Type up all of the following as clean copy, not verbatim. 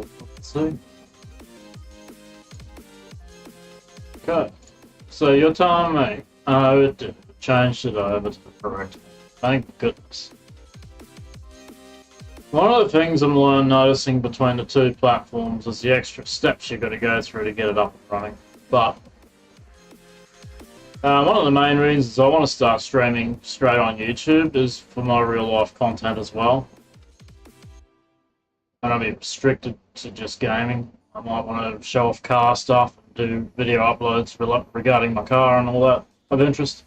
Let's see. Okay. So you're telling me, oh, it changed it over to the correct one. Thank goodness. One of the things I'm noticing between the two platforms is the extra steps you've got to go through to get it up and running. But one of the main reasons I want to start streaming straight on YouTube is for my real life content as well. I don't be restricted to just gaming. I might want to show off car stuff and do video uploads regarding my car and all that of interest.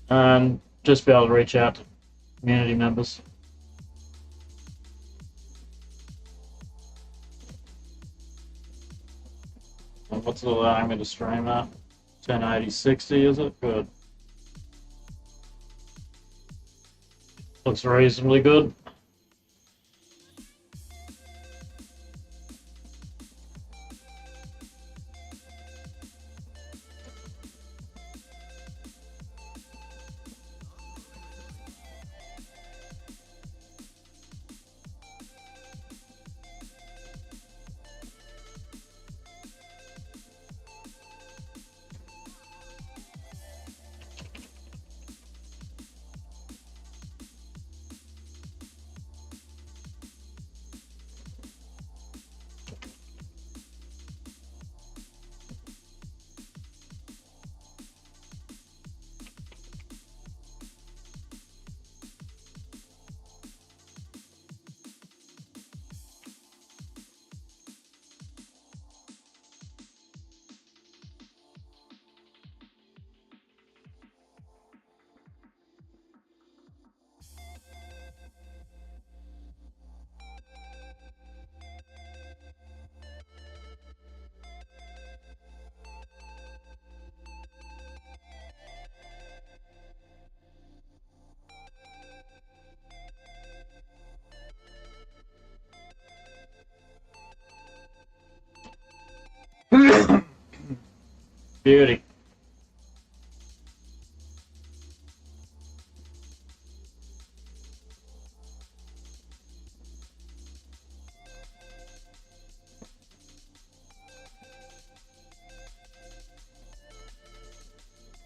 And just be able to reach out to community members. And what's it allowing me to stream at? 1080-60, is it? Good. Looks reasonably good. Beauty.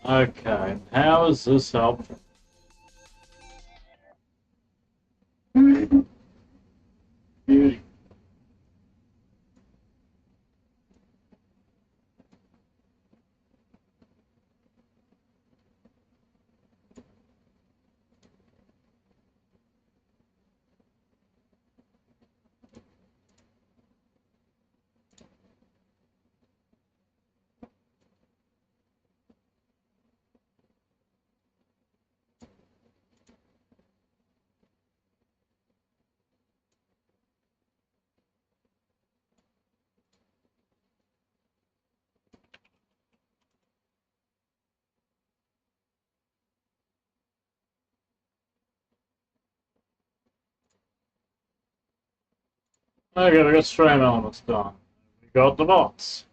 Okay, how is this helpful? Beauty. Okay, we got stream elements done. We got the bots.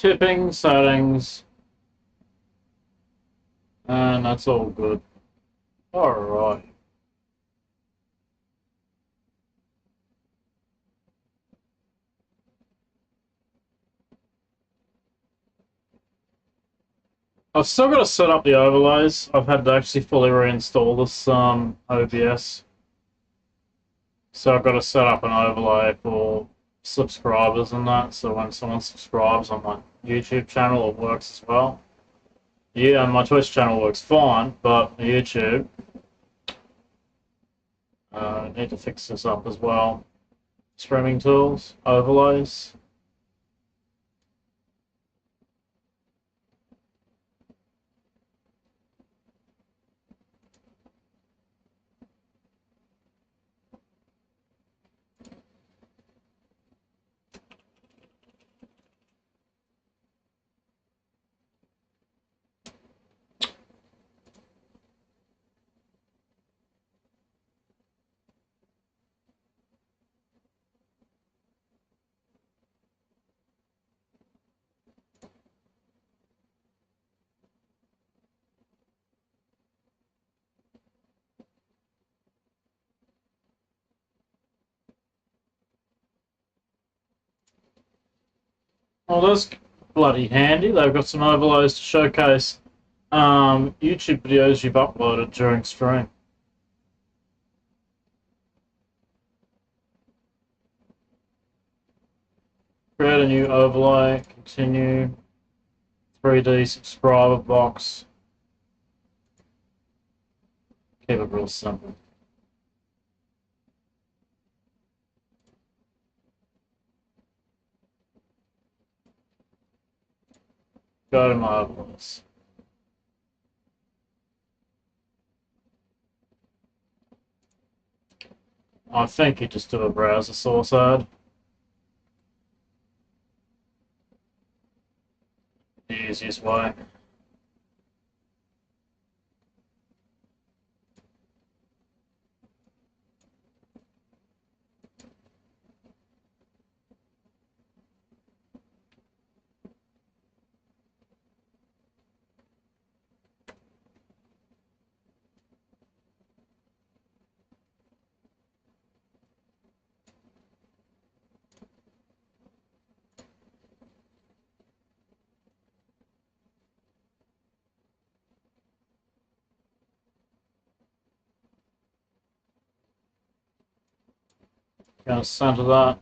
Tipping settings. And that's all good. Alright. I've still got to set up the overlays. I've had to actually fully reinstall this OBS. So I've got to set up an overlay for subscribers and that, so when someone subscribes on my YouTube channel it works as well. Yeah, my Twitch channel works fine, but YouTube, I need to fix this up as well. Streaming tools, overlays. Well, that's bloody handy. They've got some overlays to showcase YouTube videos you've uploaded during stream. Create a new overlay, continue, 3D subscriber box. Keep it real simple. Go to my overlays. I think you just do a browser source ad. The easiest way. Gonna center that.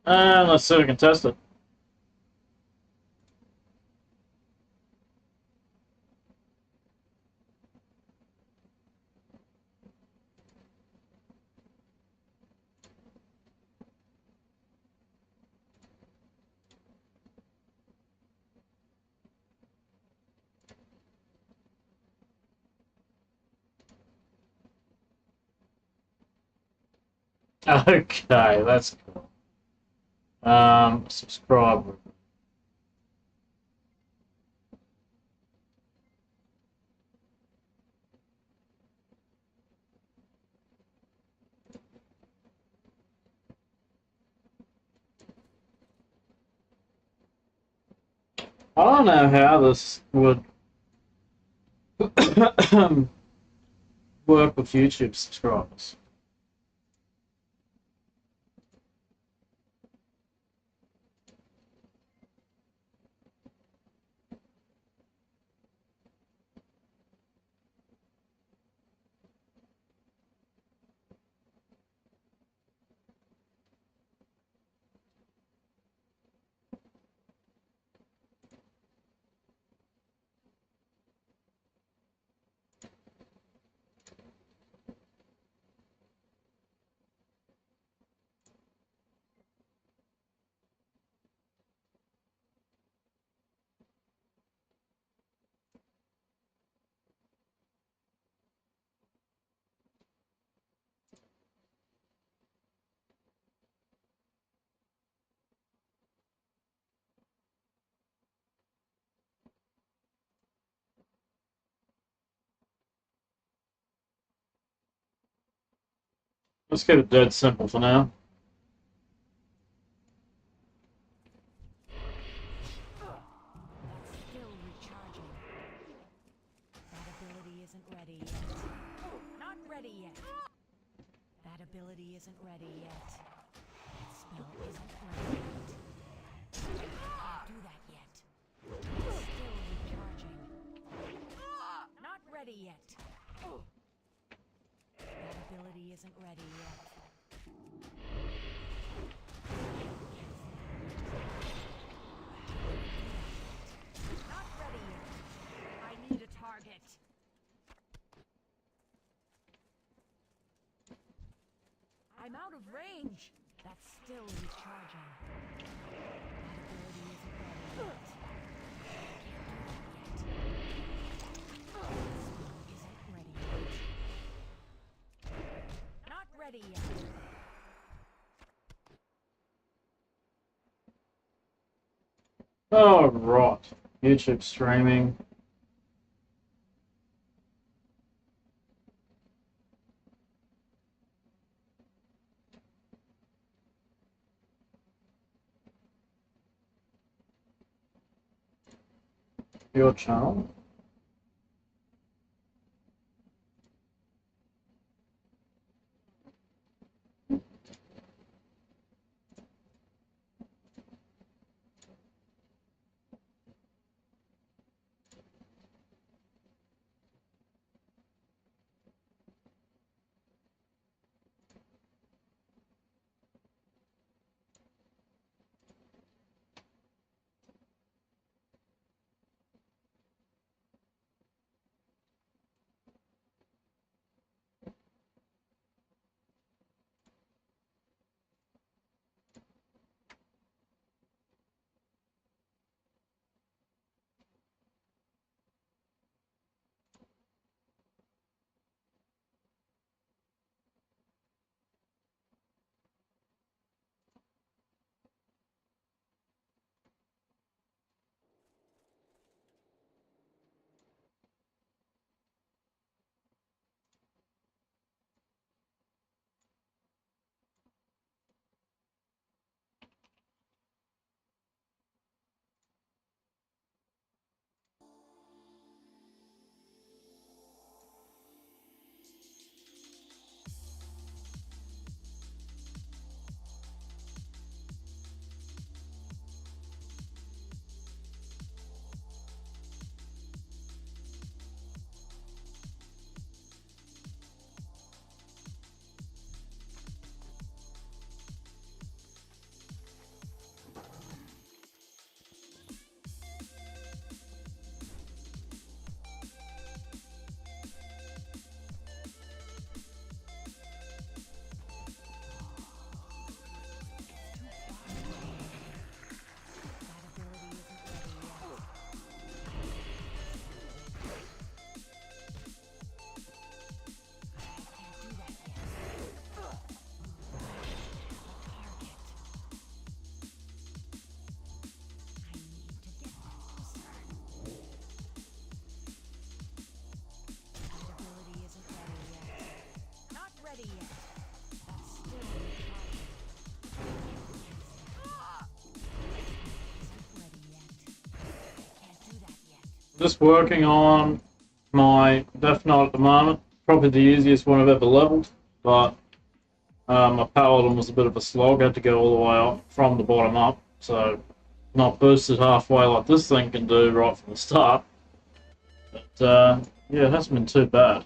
And let's see if we can test it. Okay, that's cool. Subscribe. I don't know how this would work with YouTube subscribers. Let's keep it dead simple for now. Still recharging. That ability isn't ready yet. Not ready yet. That ability isn't ready yet. That spell isn't ready yet. Can't do that yet. Still recharging. Not ready ready yet. That ability isn't ready yet. Not ready yet. I need a target. I'm out of range. That's still recharging. That ability isn't ready yet. Isn't ready yet. Not ready yet. Oh, right. YouTube streaming. Your channel. Just working on my Death Knight at the moment. Probably the easiest one I've ever leveled, but my Paladin was a bit of a slog. I had to go all the way up from the bottom up, so not boosted halfway like this thing can do right from the start. But yeah, it hasn't been too bad.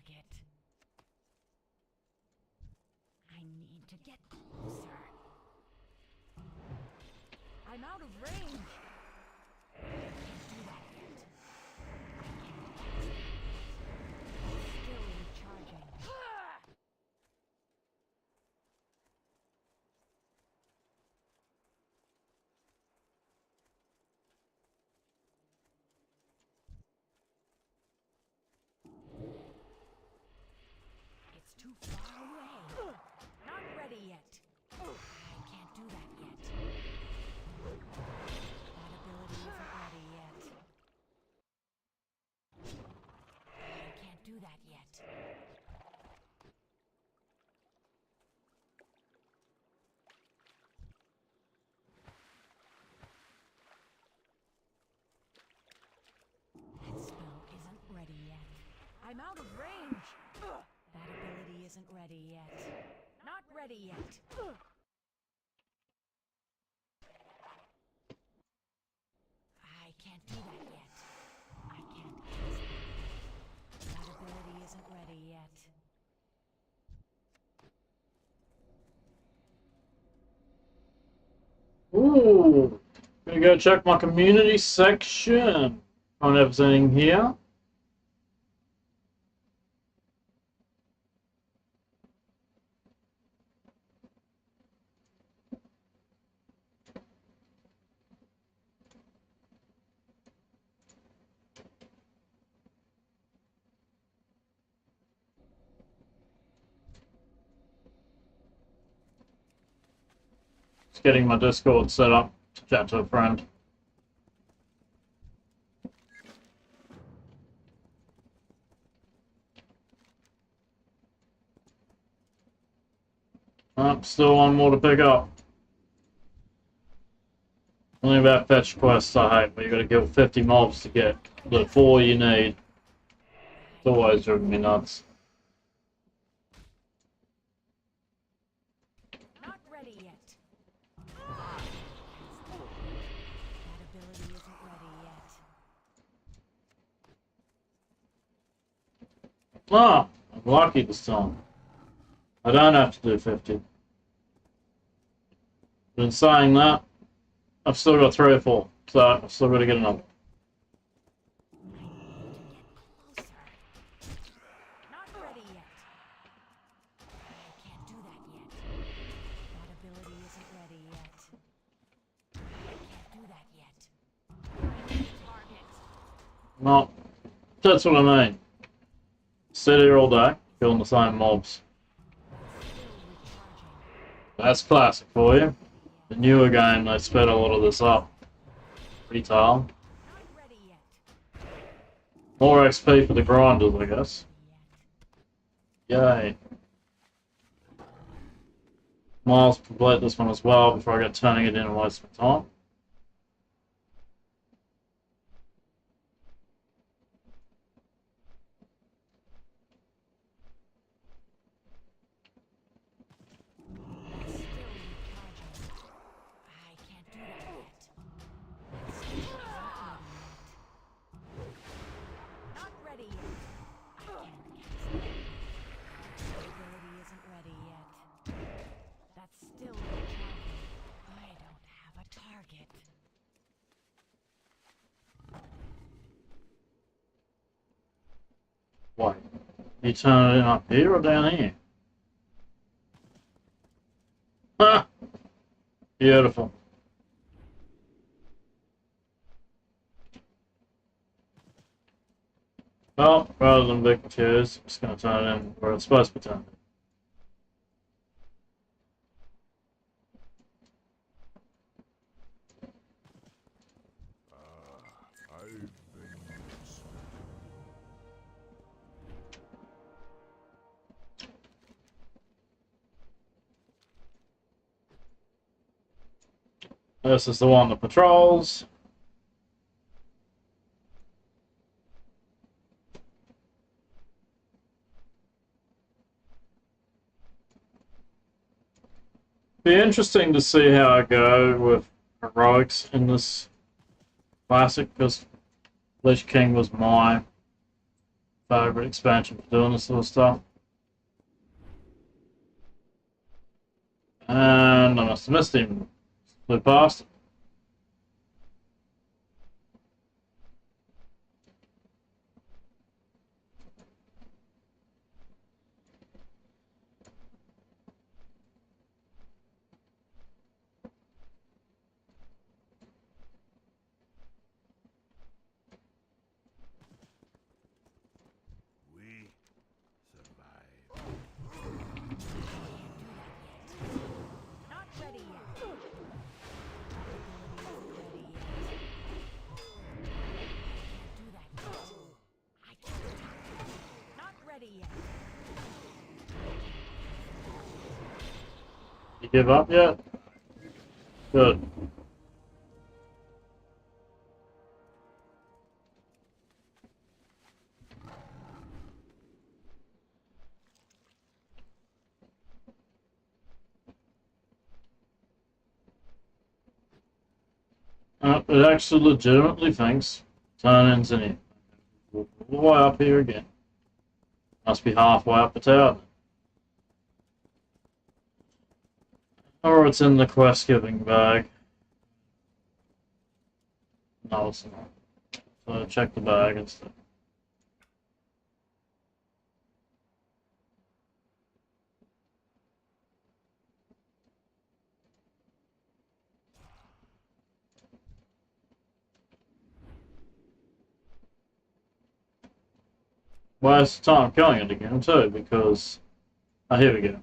target. I need to get closer. I'm out of range. I can't do that yet. I can't cast it. Still recharging. It's too far away. Not ready yet. I can't do that yet. That ability isn't ready yet. I can't do that yet. That spell isn't ready yet. I'm out of range. That ability isn't ready yet. Not ready yet. I can't do that yet. I can't cast that. That ability isn't ready yet. Ooh, gonna go check my community section on everything here. Just getting my Discord set up to chat to a friend. Still one more to pick up. Only about fetch quests I hate, but you gotta kill 50 mobs to get the 4 you need. It's always driven me nuts. Not ready yet. That ability isn't ready yet. Ah, I'm lucky this time. I don't have to do 50. But in saying that, I've still got 3 or 4, so I've still got to get another. I need to get closer. Not ready yet. I can't do that yet. That ability isn't ready yet. I can't do that yet. I need target. No, that's what I mean. Sit here all day, killing the same mobs. Still recharging. That's classic for you. The newer game, they sped a lot of this up. Pretty tall. Not ready yet. More XP for the grinders, I guess. Yay. Miles complete this one as well before I get turning it in and waste my time. Still recharging. I can't do that yet. That spell isn't ready yet. Not ready yet. I can't cast it. That ability isn't ready yet. That's still recharging. I don't have a target. Wait, you turn it in up here or down here? Ha! Beautiful. Well, rather than big chairs, I'm just going to turn it in where it's supposed to be turned. This is the one that patrols. Be interesting to see how I go with heroics in this classic, because Lich King was my favorite expansion for doing this sort of stuff. And I must have missed him. Flew past him. We survive. Not ready yet. That ability isn't ready yet. Do that yet. I can't. Not ready yet. You give up yet? Good. It actually legitimately thinks turn-ins in here. All the way up here again. Must be halfway up the tower. Or it's in the quest giving bag. No, it's not. So check the bag instead. Waste time killing it again too, because here we go.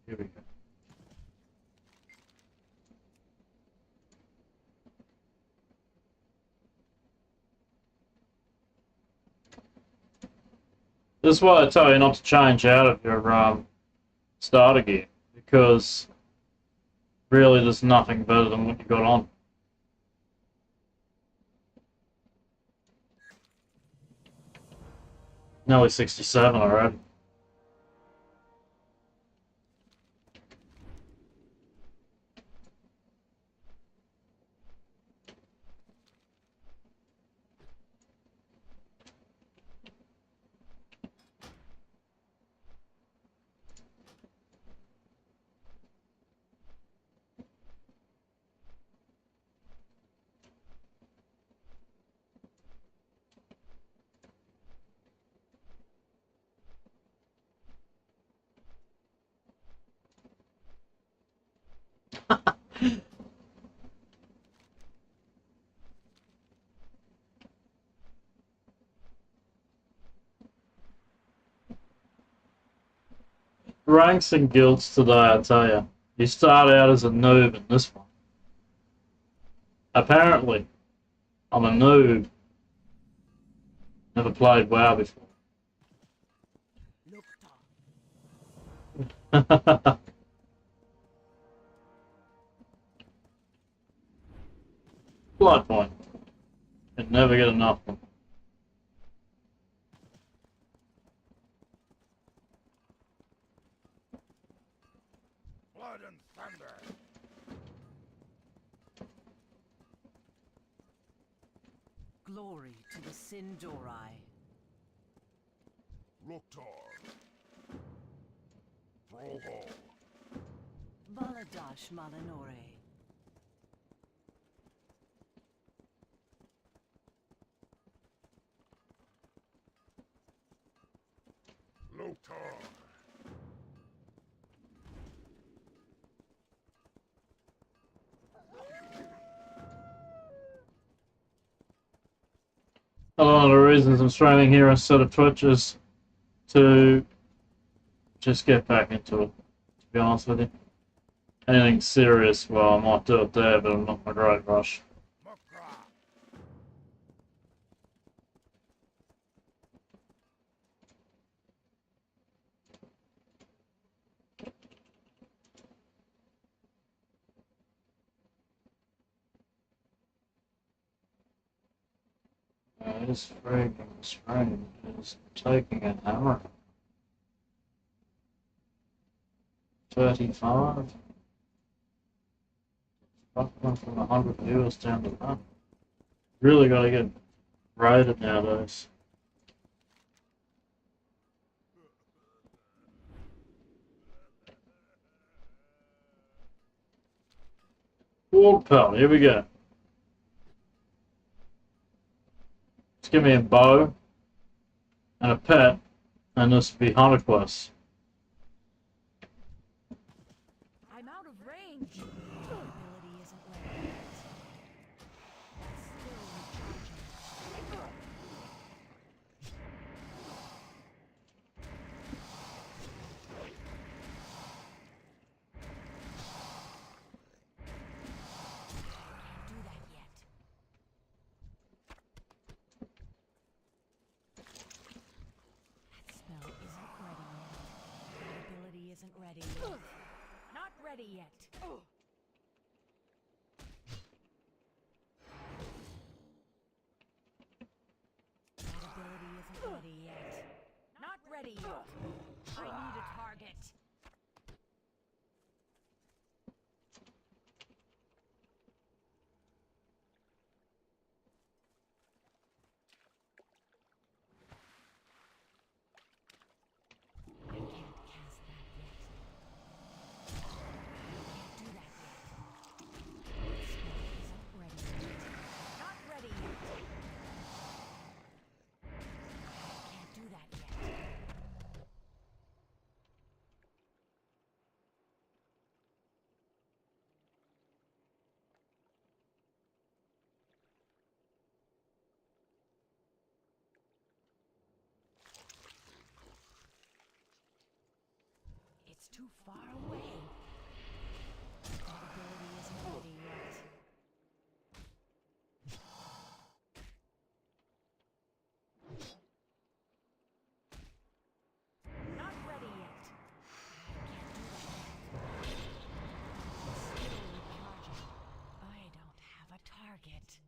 Here we go. This is why I tell you not to change out of your starter gear, because really there's nothing better than what you got on. Nearly 67 already. Ranks and guilds today, I tell you. You start out as a noob in this one. Apparently, I'm a noob. Never played WoW before. Blood point. Can never get enough of them. Blood and thunder. Glory to the Sindori. Loktar. Thrallhall. Baladash Malanore. Loktar. One of the reasons I'm streaming here instead of Twitch is to just get back into it, to be honest with you. Anything serious, well, I might do it there, but I'm not in a great rush. Mukra. This friggin' string is taking a hammer. 35. Fuck, went from 100 viewers down to that. Really gotta get rated nowadays. Orc pal, here we go. Let's give me a bow and a pet, and this will be hunter quest. I'm out of range. That ability isn't ready yet. That's still recharging. Can't do that yet. That spell isn't ready yet. That ability isn't ready yet. Not ready yet. That ability isn't ready yet. Not ready yet. I need a target. I can't cast that yet. Can't do that yet. That spell isn't ready yet. Not ready yet. Can't do that yet. It's too far away. That ability isn't ready yet. Not ready yet. I can't do that yet. It's still recharging. I don't have a target.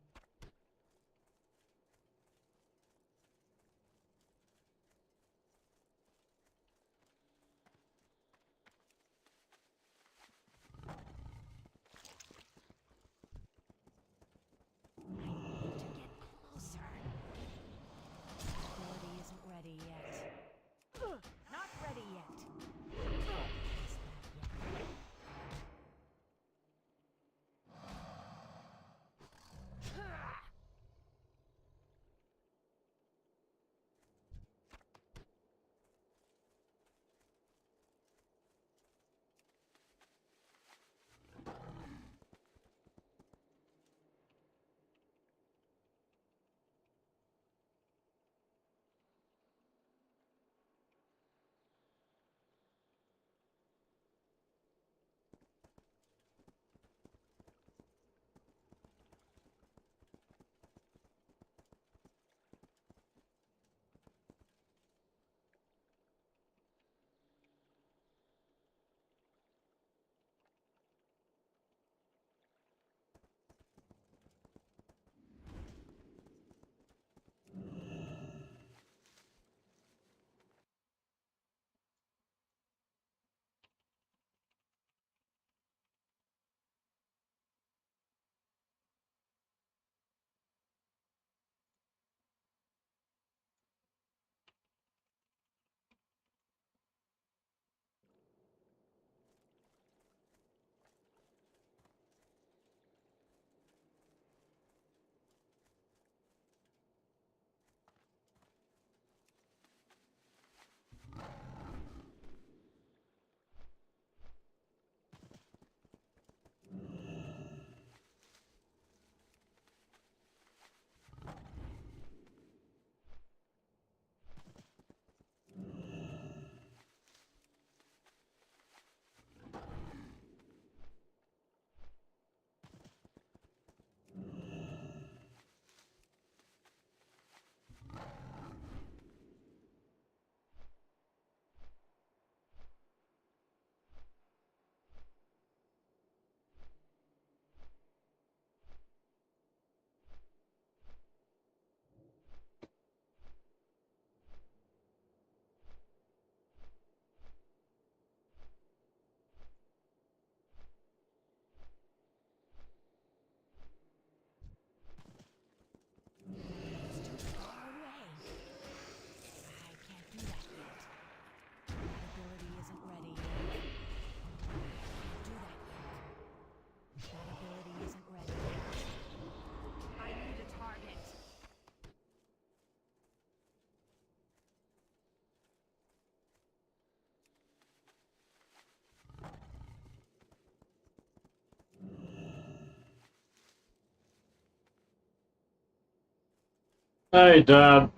Hey, Dad.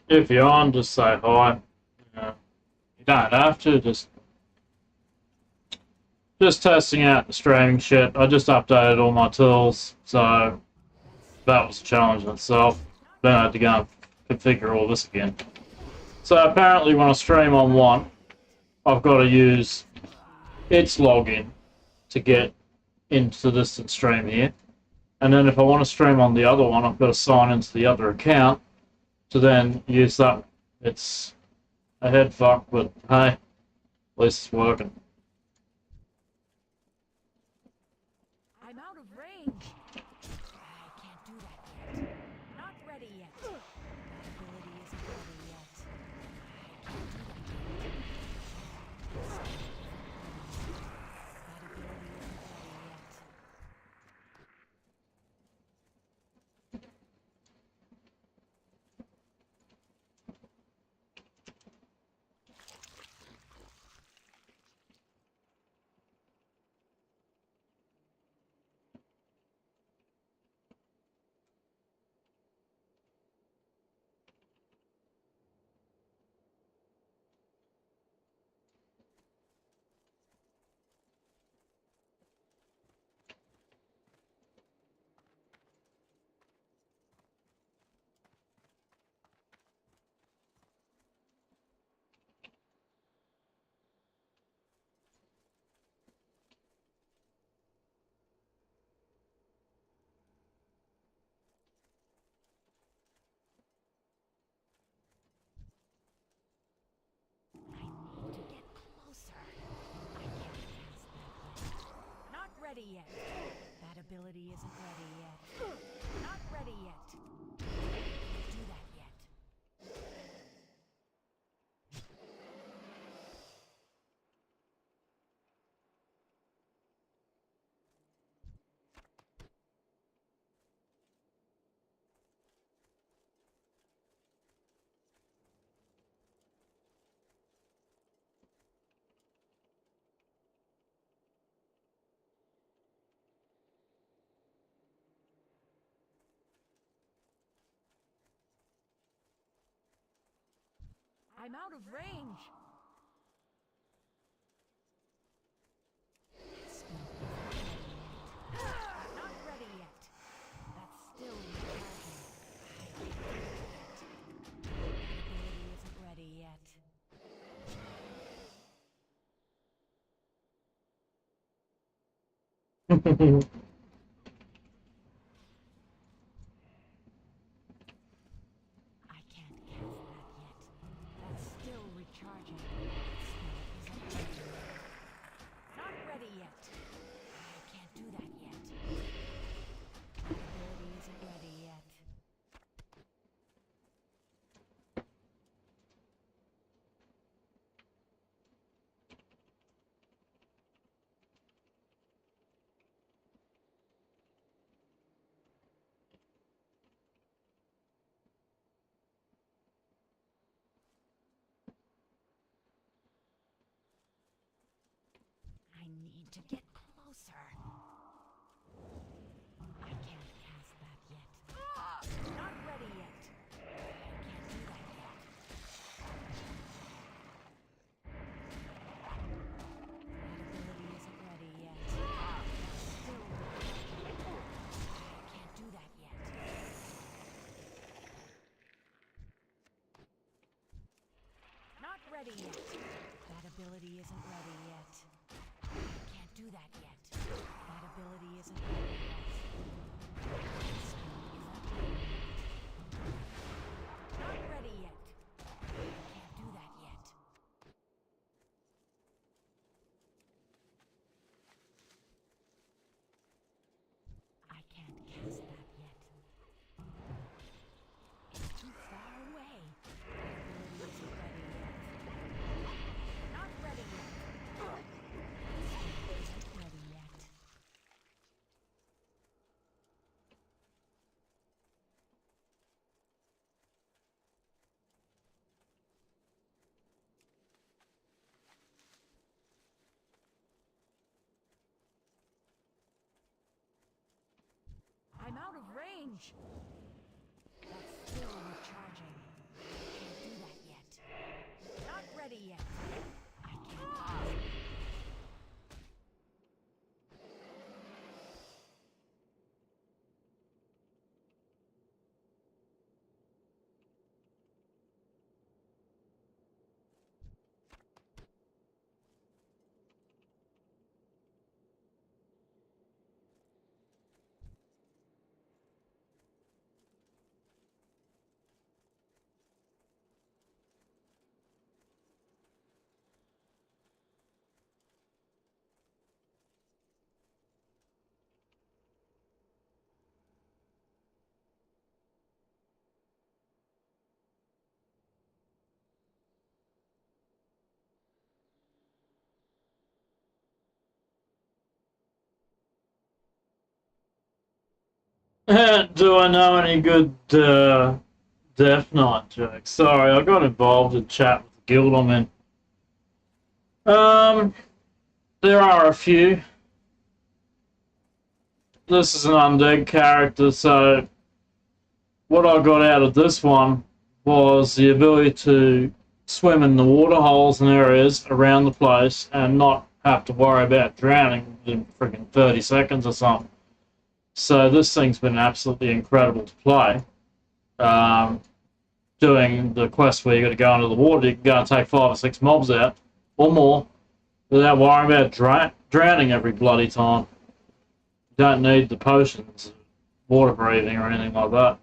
If you're on, just say hi. Uh, you don't have to. Just testing out the streaming shit. I just updated all my tools, so that was a challenge in itself. Then I had to go and configure all this again. So apparently, when I stream on one, I've got to use its login to get into the distant stream here. And then if I want to stream on the other one, I've got to sign into the other account to then use that. It's a head fuck, but hey, at least it's working. I'm out of range. I can't do that yet. Not ready yet. That ability isn't ready yet. I can't do that yet. That ability isn't ready yet. I need to get closer. I can't cast that yet. Not ready yet. That ability isn't ready yet. Not ready yet. Can't do that yet. I'm out of range. Spell isn't ready yet. Not ready yet. That's still recharging. I can't do that yet. That ability isn't ready yet. I can't cast that yet. That's still recharging. Spell isn't ready yet. Not ready yet. I can't do that yet. That ability isn't ready yet. I need to get closer. I can't cast that yet. Not ready yet. I can't do that yet. That ability isn't ready yet. Still recharging. I can't do that yet. Not ready yet. That ability isn't ready yet. I can't do that yet. That ability isn't ready yet. Not ready yet. I can't do that yet. I can't cast that yet. It's too far away. That ability isn't ready yet. Not ready yet. Isn't ready yet. I'm out of range. That's still Do I know any good Death Knight jokes? Sorry, I got involved in chat with the guild I'm in. There are a few. This is an undead character, so what I got out of this one was the ability to swim in the water holes and areas around the place and not have to worry about drowning in freaking 30 seconds or something. So this thing's been absolutely incredible to play. Doing the quest where you got to go into the water, you can go and take 5 or 6 mobs out or more without worrying about drowning every bloody time. You don't need the potions, water breathing, or anything like that.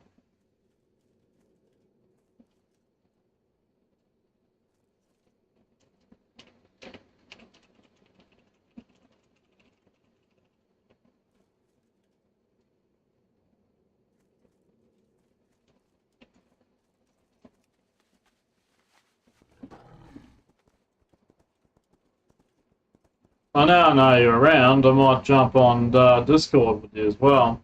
I now know you're around. I might jump on Discord with you as well.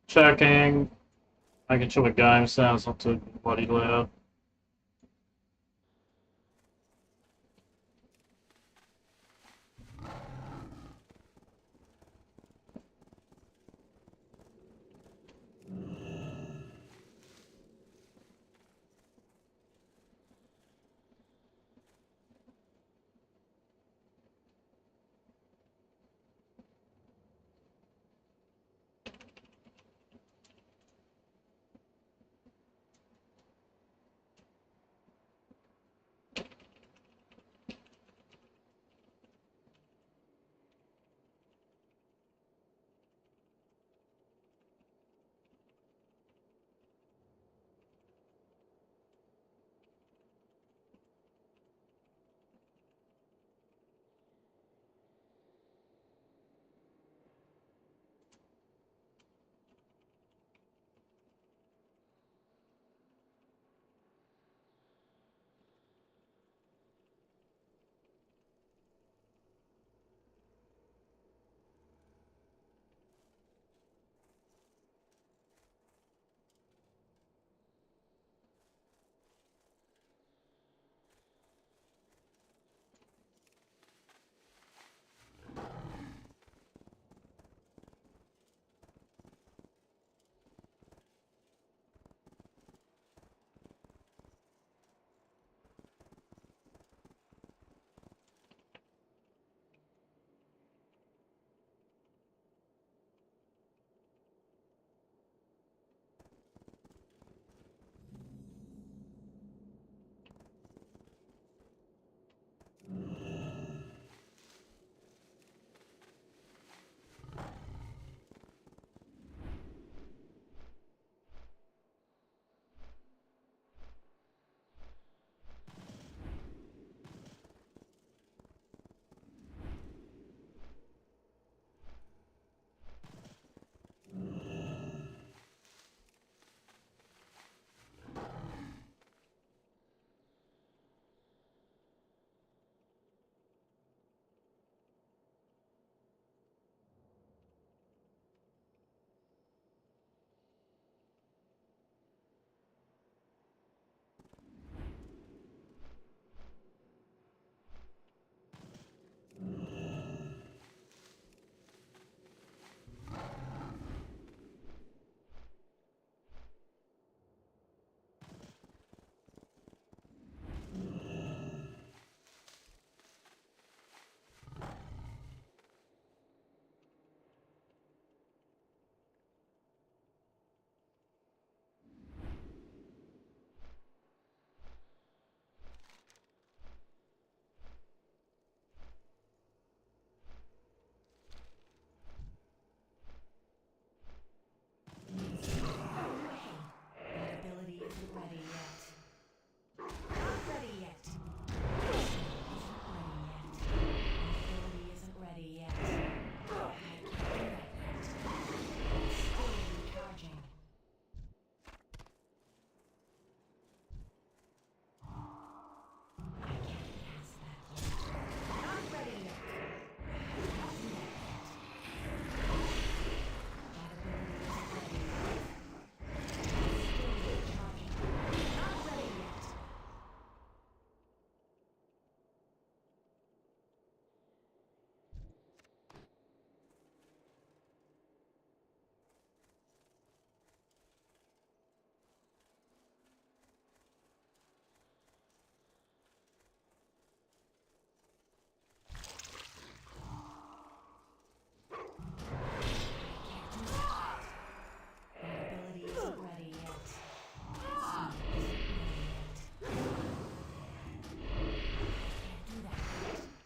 Checking, making sure the game sounds not too bloody loud.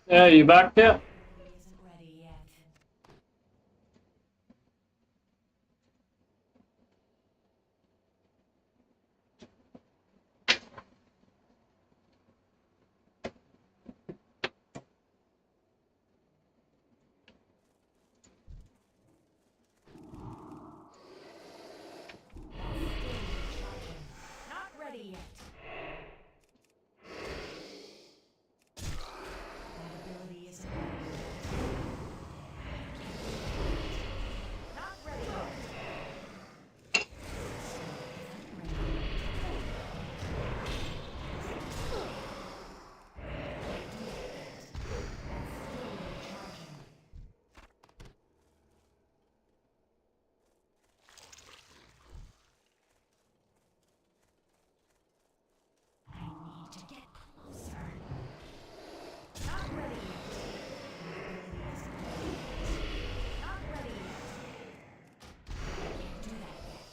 Yeah, you back yet? Isn't ready yet. Not ready yet. That ability isn't ready yet. Not ready yet. I need to get closer. Not ready yet. Not ready yet. I can't do that yet.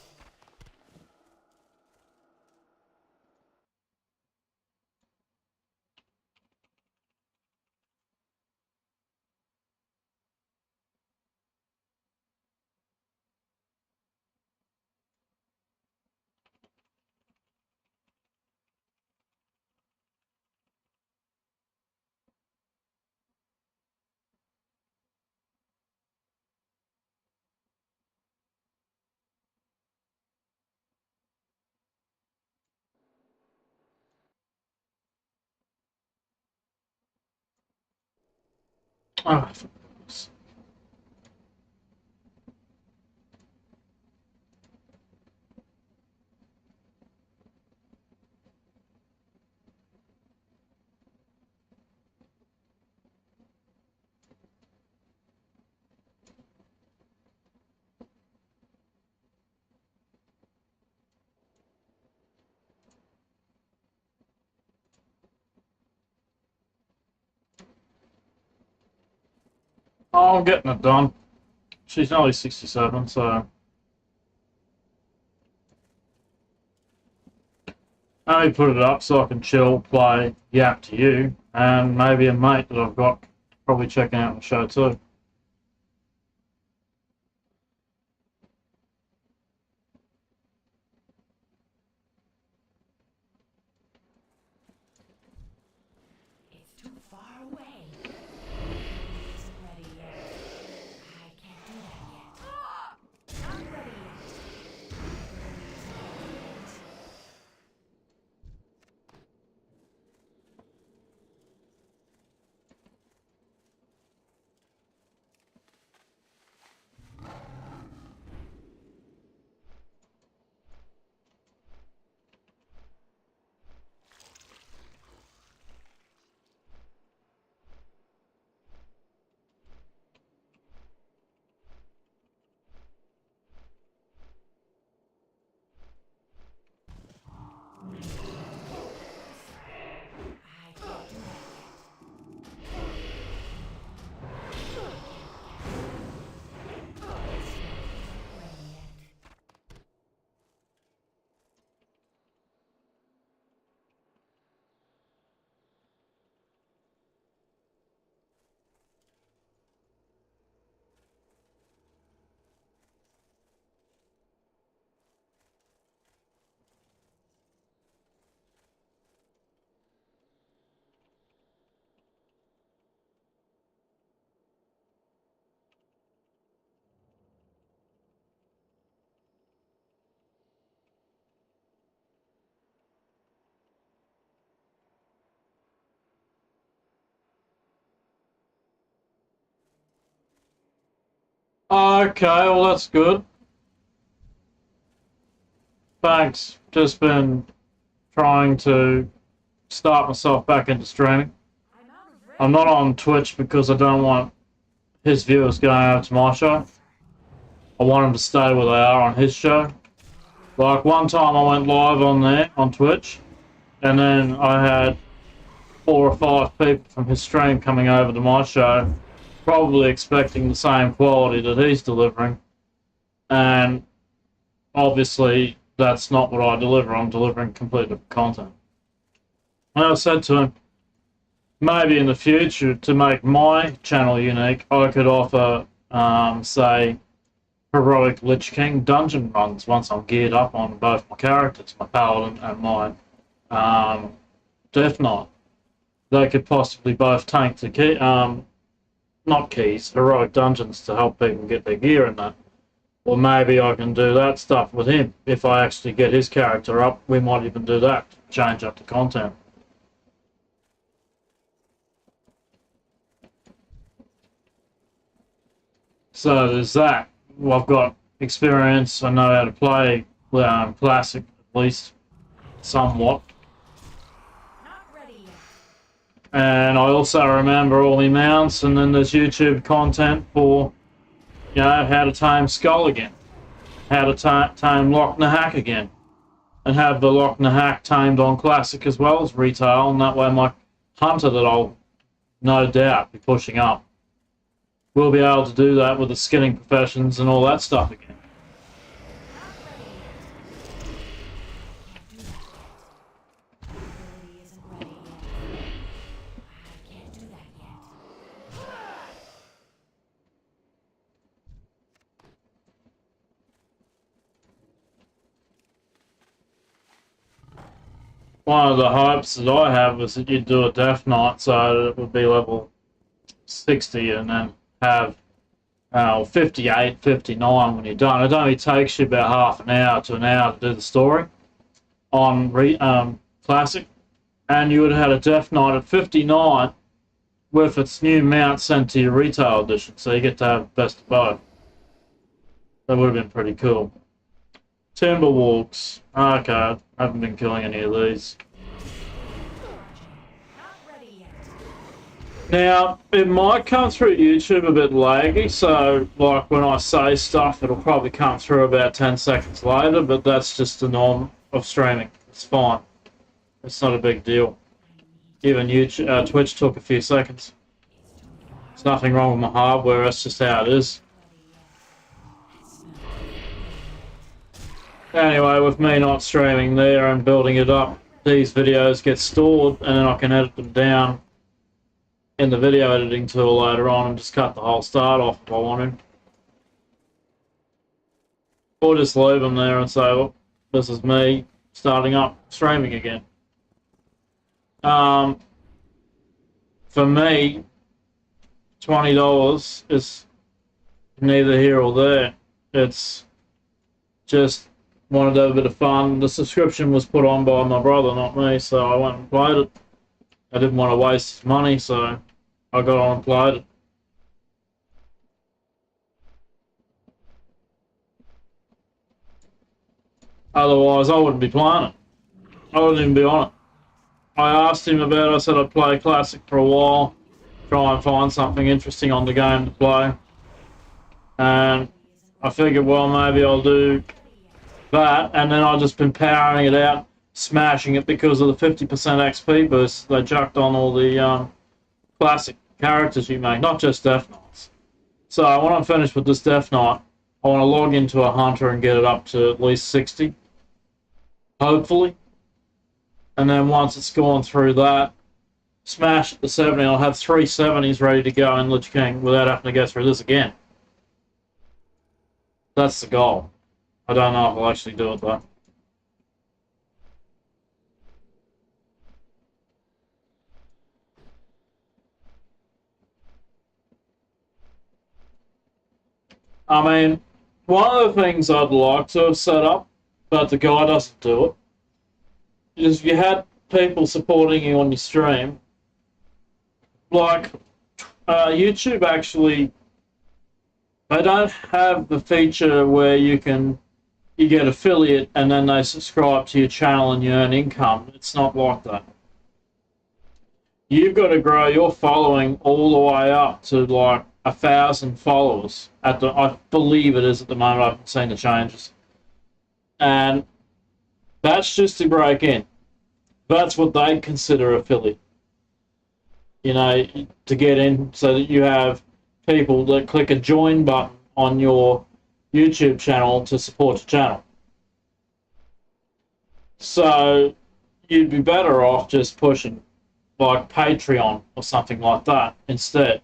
Oh, I'm getting it done. She's only 67, so I only put it up so I can chill, play, yap to you, and maybe a mate that I've got probably checking out the show too. It's too far away. Isn't ready yet. I can't do that yet. Not ready yet. I can't do that yet. Ready yet. Okay, well that's good. Thanks. Just been trying to start myself back into streaming. I'm out of I'm range. not on Twitch because I don't want his viewers going over to my show. I want them to stay where they are on his show. Like one time I went live on there, on Twitch, and then I had 4 or 5 people from his stream coming over to my show, probably expecting the same quality that he's delivering. And obviously, that's not what I deliver. I'm delivering completely different content. And I said to him, maybe in the future, to make my channel unique, I could offer, say, heroic Lich King dungeon runs once I'm geared up on both my characters, my Paladin and my Death Knight. They could possibly both tank the key, not keys, heroic dungeons to help people get their gear in that. Or maybe I can do that stuff with him. If I actually get his character up, we might even do that, change up the content. So there's that. Well, I've got experience, I know how to play Classic, at least somewhat. And I also remember all the mounts, and then there's YouTube content for, you know, how to tame Skull again, how to tame Loch Nahak again, and have the Loch Nahak tamed on Classic as well as retail, and that way my hunter that I'll no doubt be pushing up will be able to do that with the skinning professions and all that stuff again. One of the hopes that I have was that you'd do a Death Knight so that it would be level 60 and then have 58, 59 when you're done. It only takes you about half an hour to an hour to do the story on Classic, and you would have had a Death Knight at 59 with its new mount sent to your retail edition, so you get to have best of both. That would have been pretty cool. Timberwalks. Okay, I haven't been killing any of these. Now, it might come through YouTube a bit laggy, so like when I say stuff, it'll probably come through about 10 seconds later, but that's just the norm of streaming. It's fine. It's not a big deal. Even YouTube, Twitch took a few seconds. There's nothing wrong with my hardware, that's just how it is. Anyway, with me not streaming there and building it up, these videos get stored and then I can edit them down in the video editing tool later on and just cut the whole start off if I want to. Or just leave them there and say, well, this is me starting up streaming again. For me, $20 is neither here or there. It's just wanted to have a bit of fun. The subscription was put on by my brother, not me, so I went and played it. I didn't want to waste his money, so I got on and played it. Otherwise, I wouldn't be playing it. I wouldn't even be on it. I asked him about it. I said I'd play Classic for a while, try and find something interesting on the game to play. And I figured, well, maybe I'll do that, and then I've just been powering it out, smashing it because of the 50% XP boost they chucked on all the Classic characters you make, not just Death Knights. So when I'm finished with this Death Knight, I want to log into a hunter and get it up to at least 60, hopefully. And then once it's gone through that, smash it to 70, I'll have 3 70s ready to go in Lich King without having to go through this again. That's the goal. I don't know if I'll actually do it though. I mean, one of the things I'd like to have set up, but the guy doesn't do it, is if you had people supporting you on your stream, like YouTube actually, they don't have the feature where you get affiliate and then they subscribe to your channel and you earn income. It's not like that. You've got to grow your following all the way up to like 1,000 followers. I believe it is at the moment. I haven't seen the changes. And that's just to break in. That's what they consider affiliate. You know, to get in so that you have people that click a join button on your YouTube channel to support your channel. So you'd be better off just pushing like Patreon or something like that instead.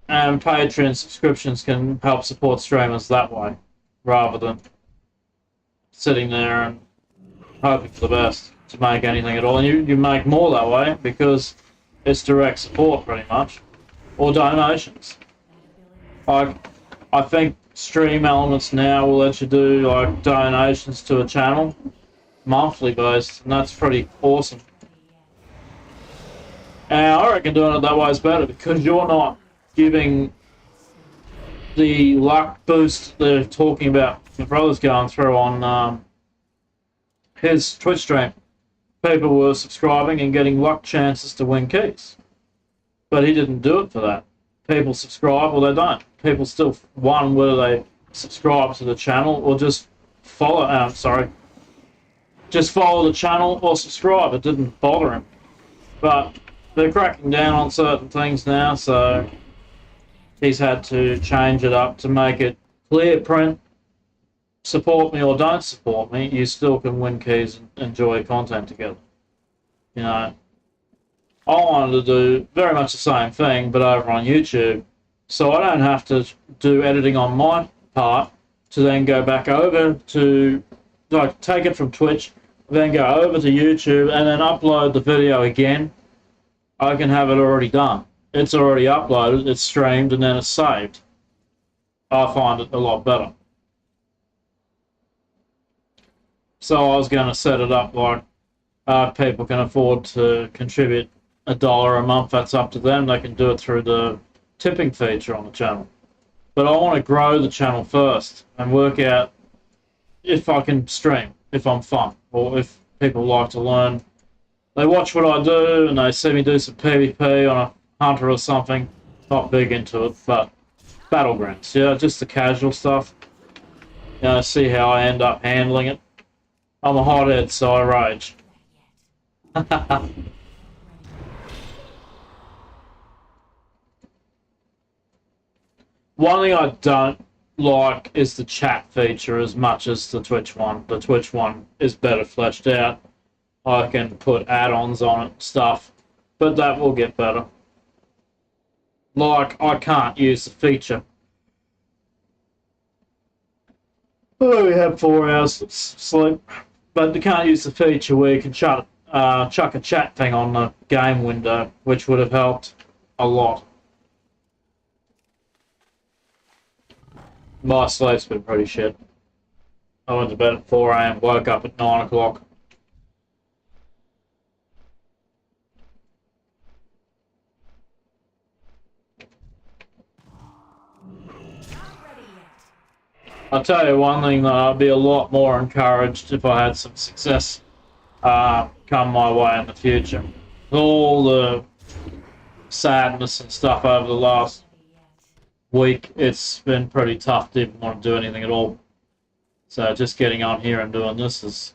And Patreon subscriptions can help support streamers that way, rather than sitting there and hoping for the best to make anything at all. And you make more that way because it's direct support pretty much, or donations. I think Stream Elements now will let you do like donations to a channel, monthly based, and that's pretty awesome. And I reckon doing it that way is better because you're not giving the luck boost they're talking about my brother's going through on his Twitch stream. People were subscribing and getting luck chances to win keys. But he didn't do it for that. People subscribe or they don't. People still won whether they subscribe to the channel or just follow, just follow the channel or subscribe. It didn't bother him. But they're cracking down on certain things now, so he's had to change it up to make it clear print. Support me or don't support me, you still can win keys and enjoy content together. You know, I wanted to do very much the same thing, but over on YouTube, so I don't have to do editing on my part to then go back over to, like, take it from Twitch, then go over to YouTube and then upload the video again. I can have it already done. It's already uploaded, it's streamed, and then it's saved. I find it a lot better. So I was going to set it up like people can afford to contribute $1 a month. That's up to them. They can do it through the tipping feature on the channel. But I want to grow the channel first and work out if I can stream, if I'm fun, or if people like to learn. They watch what I do and they see me do some PvP on a hunter or something. Not big into it, but Battlegrounds, yeah, just the casual stuff. You know, see how I end up handling it. I'm a hothead, so I rage. One thing I don't like is the chat feature as much as the Twitch one. The Twitch one is better fleshed out. I can put add-ons on it, stuff, but that will get better. Like, I can't use the feature. Oh, we have 4 hours of sleep. But you can't use the feature where you can chuck a chat thing on the game window, which would have helped a lot. My sleep's been pretty shit. I went to bed at 4 AM, woke up at 9 o'clock. I'll tell you one thing that I'd be a lot more encouraged if I had some success come my way in the future. All the sadness and stuff over the last week, it's been pretty tough to even want to do anything at all. So just getting on here and doing this is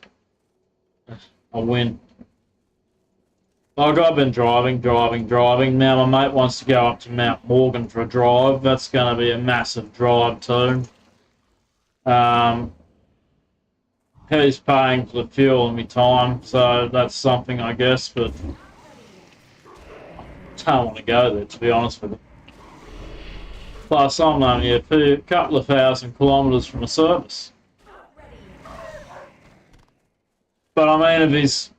a win. Like, I've been driving. Now my mate wants to go up to Mount Morgan for a drive. That's going to be a massive drive too. He's paying for the fuel and my time, so that's something, I guess, but I don't want to go there, to be honest with you. Plus, I'm only a couple of 1,000 kilometres from a service. But I mean, if he's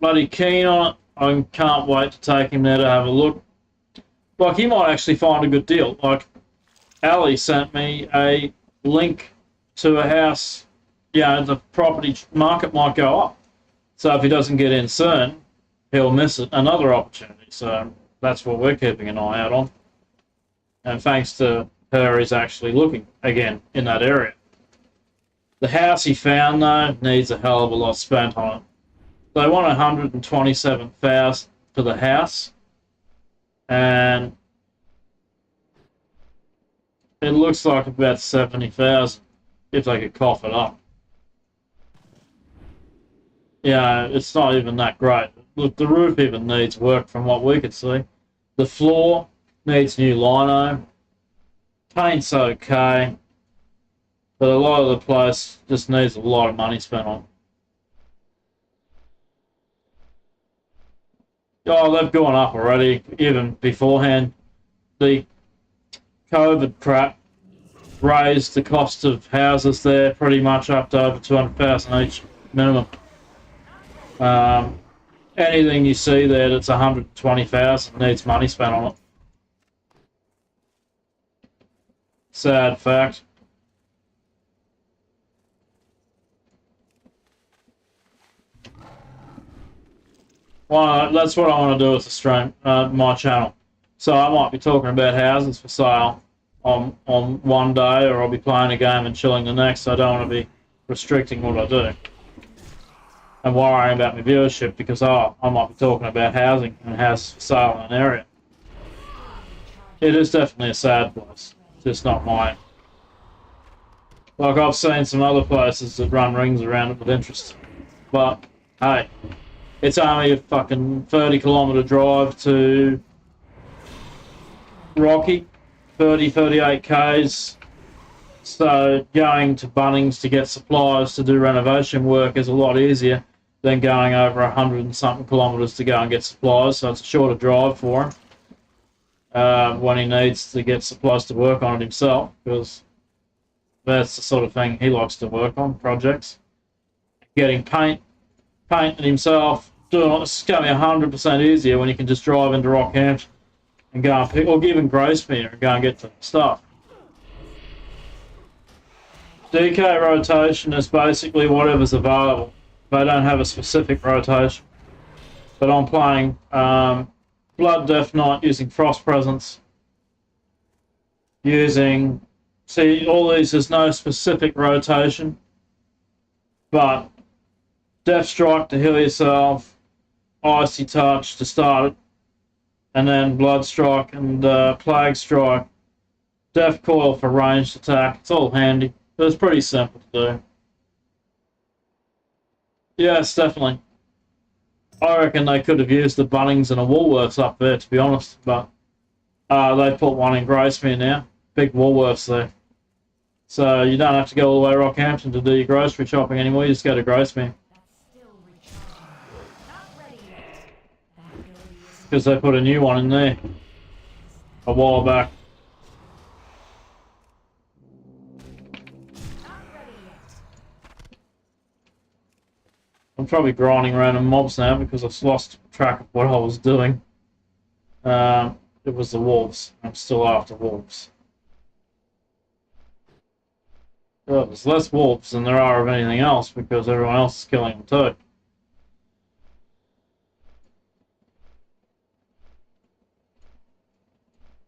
bloody keen on it, I can't wait to take him there to have a look. Like, he might actually find a good deal. Like, Ali sent me a link to a house. Yeah, the property market might go up. So if he doesn't get in soon, he'll miss it. Another opportunity. So that's what we're keeping an eye out on. And thanks to her, he's actually looking again in that area. The house he found, though, needs a hell of a lot spent on it. They want $127,000 for the house, and it looks like about $70,000 if they could cough it up. Yeah, it's not even that great. Look, the roof even needs work from what we could see. The floor needs new lino. Paint's okay, but a lot of the place just needs a lot of money spent on. Oh, they've gone up already, even beforehand. The COVID crap raised the cost of houses there pretty much up to over 200,000 each minimum. Anything you see there that's 120,000 needs money spent on it. Sad fact. Well, that's what I want to do with the stream, my channel. So I might be talking about houses for sale on one day, or I'll be playing a game and chilling the next. So I don't want to be restricting what I do and worrying about my viewership because I might be talking about housing and houses for sale in an area. It is definitely a sad place, just not mine. Like I've seen some other places that run rings around it with interest, but hey, it's only a fucking 30-kilometre drive to Rocky, 38 k's. So going to Bunnings to get supplies to do renovation work is a lot easier than going over 100 and something kilometres to go and get supplies. So it's a shorter drive for him when he needs to get supplies to work on it himself, because that's the sort of thing he likes to work on, projects. Getting painting himself, doing it's going to be 100% easier when you can just drive into Rockhampton and go and pick, or even Gracemere and go and get the stuff. DK rotation is basically whatever's available. They don't have a specific rotation. But I'm playing Blood Death Knight using Frost Presence. See, all these, there's no specific rotation. But Death Strike to heal yourself, Icy Touch to start it, and then Blood Strike and Plague Strike. Death Coil for ranged attack. It's all handy. But it's pretty simple to do. Yes, definitely. I reckon they could have used the Bunnings and a Woolworths up there, to be honest, but they put one in Gracemere now. Big Woolworths there. So you don't have to go all the way to Rockhampton to do your grocery shopping anymore, you just go to Gracemere. Because they put a new one in there a while back. I'm probably grinding random mobs now because I've lost track of what I was doing. It was the wolves. I'm still after wolves. Well, there's less wolves than there are of anything else because everyone else is killing them too.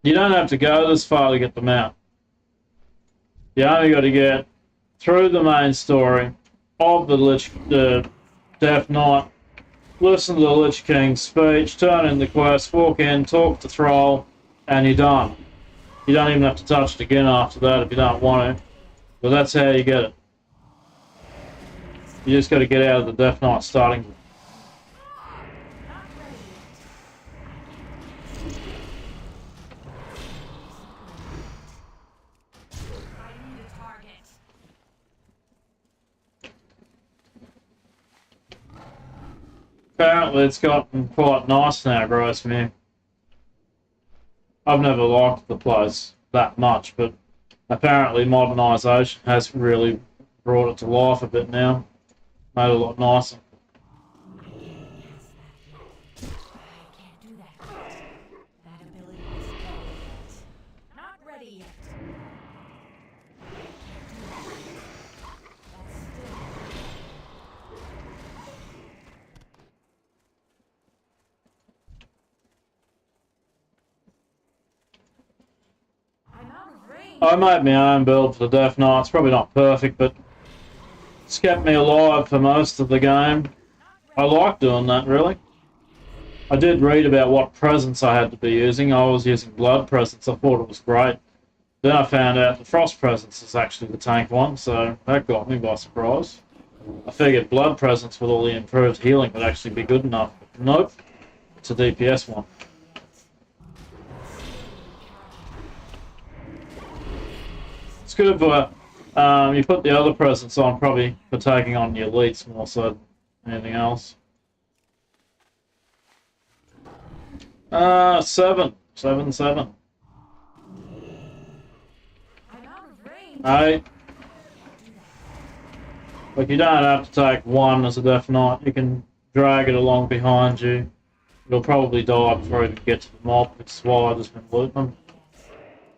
You don't have to go this far to get them out. You only got to get through the main story of the Death Knight, listen to the Lich King's speech, turn in the quest, walk in, talk to Thrall, and you're done. You don't even have to touch it again after that if you don't want to. But that's how you get it. You just got to get out of the Death Knight starting group. Apparently it's gotten quite nice now, Gracemere. I've never liked the place that much, but apparently modernisation has really brought it to life a bit now. Made it a lot nicer. I made my own build for the Death Knight. It's probably not perfect, but it's kept me alive for most of the game. I like doing that, really. I did read about what presence I had to be using. I was using Blood Presence. I thought it was great. Then I found out the Frost Presence is actually the tank one, so that got me by surprise. I figured Blood Presence with all the improved healing would actually be good enough, but nope. It's a DPS one. It's good for, you put the other presence on probably for taking on the elites more so than anything else. 7. 7, 7. I'm out of range. 8. Like, you don't have to take 1 as a Death Knight. You can drag it along behind you. It'll probably die before you get to the mob, which is why I've just been looting them.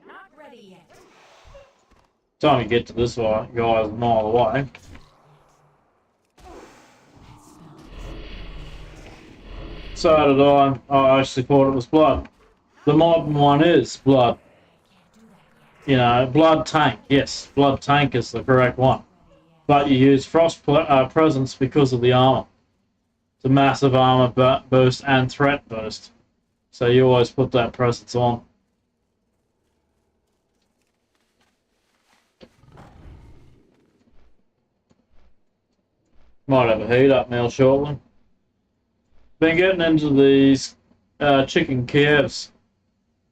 Not ready yet. Time you get to this guy a mile away. So did I. I actually thought it was blood. The modern one is blood. You know, blood tank. Yes, blood tank is the correct one. But you use frost presence because of the armor. It's a massive armor boost and threat boost. So you always put that presence on. Might have a heat up now shortly. Been getting into these chicken Kievs,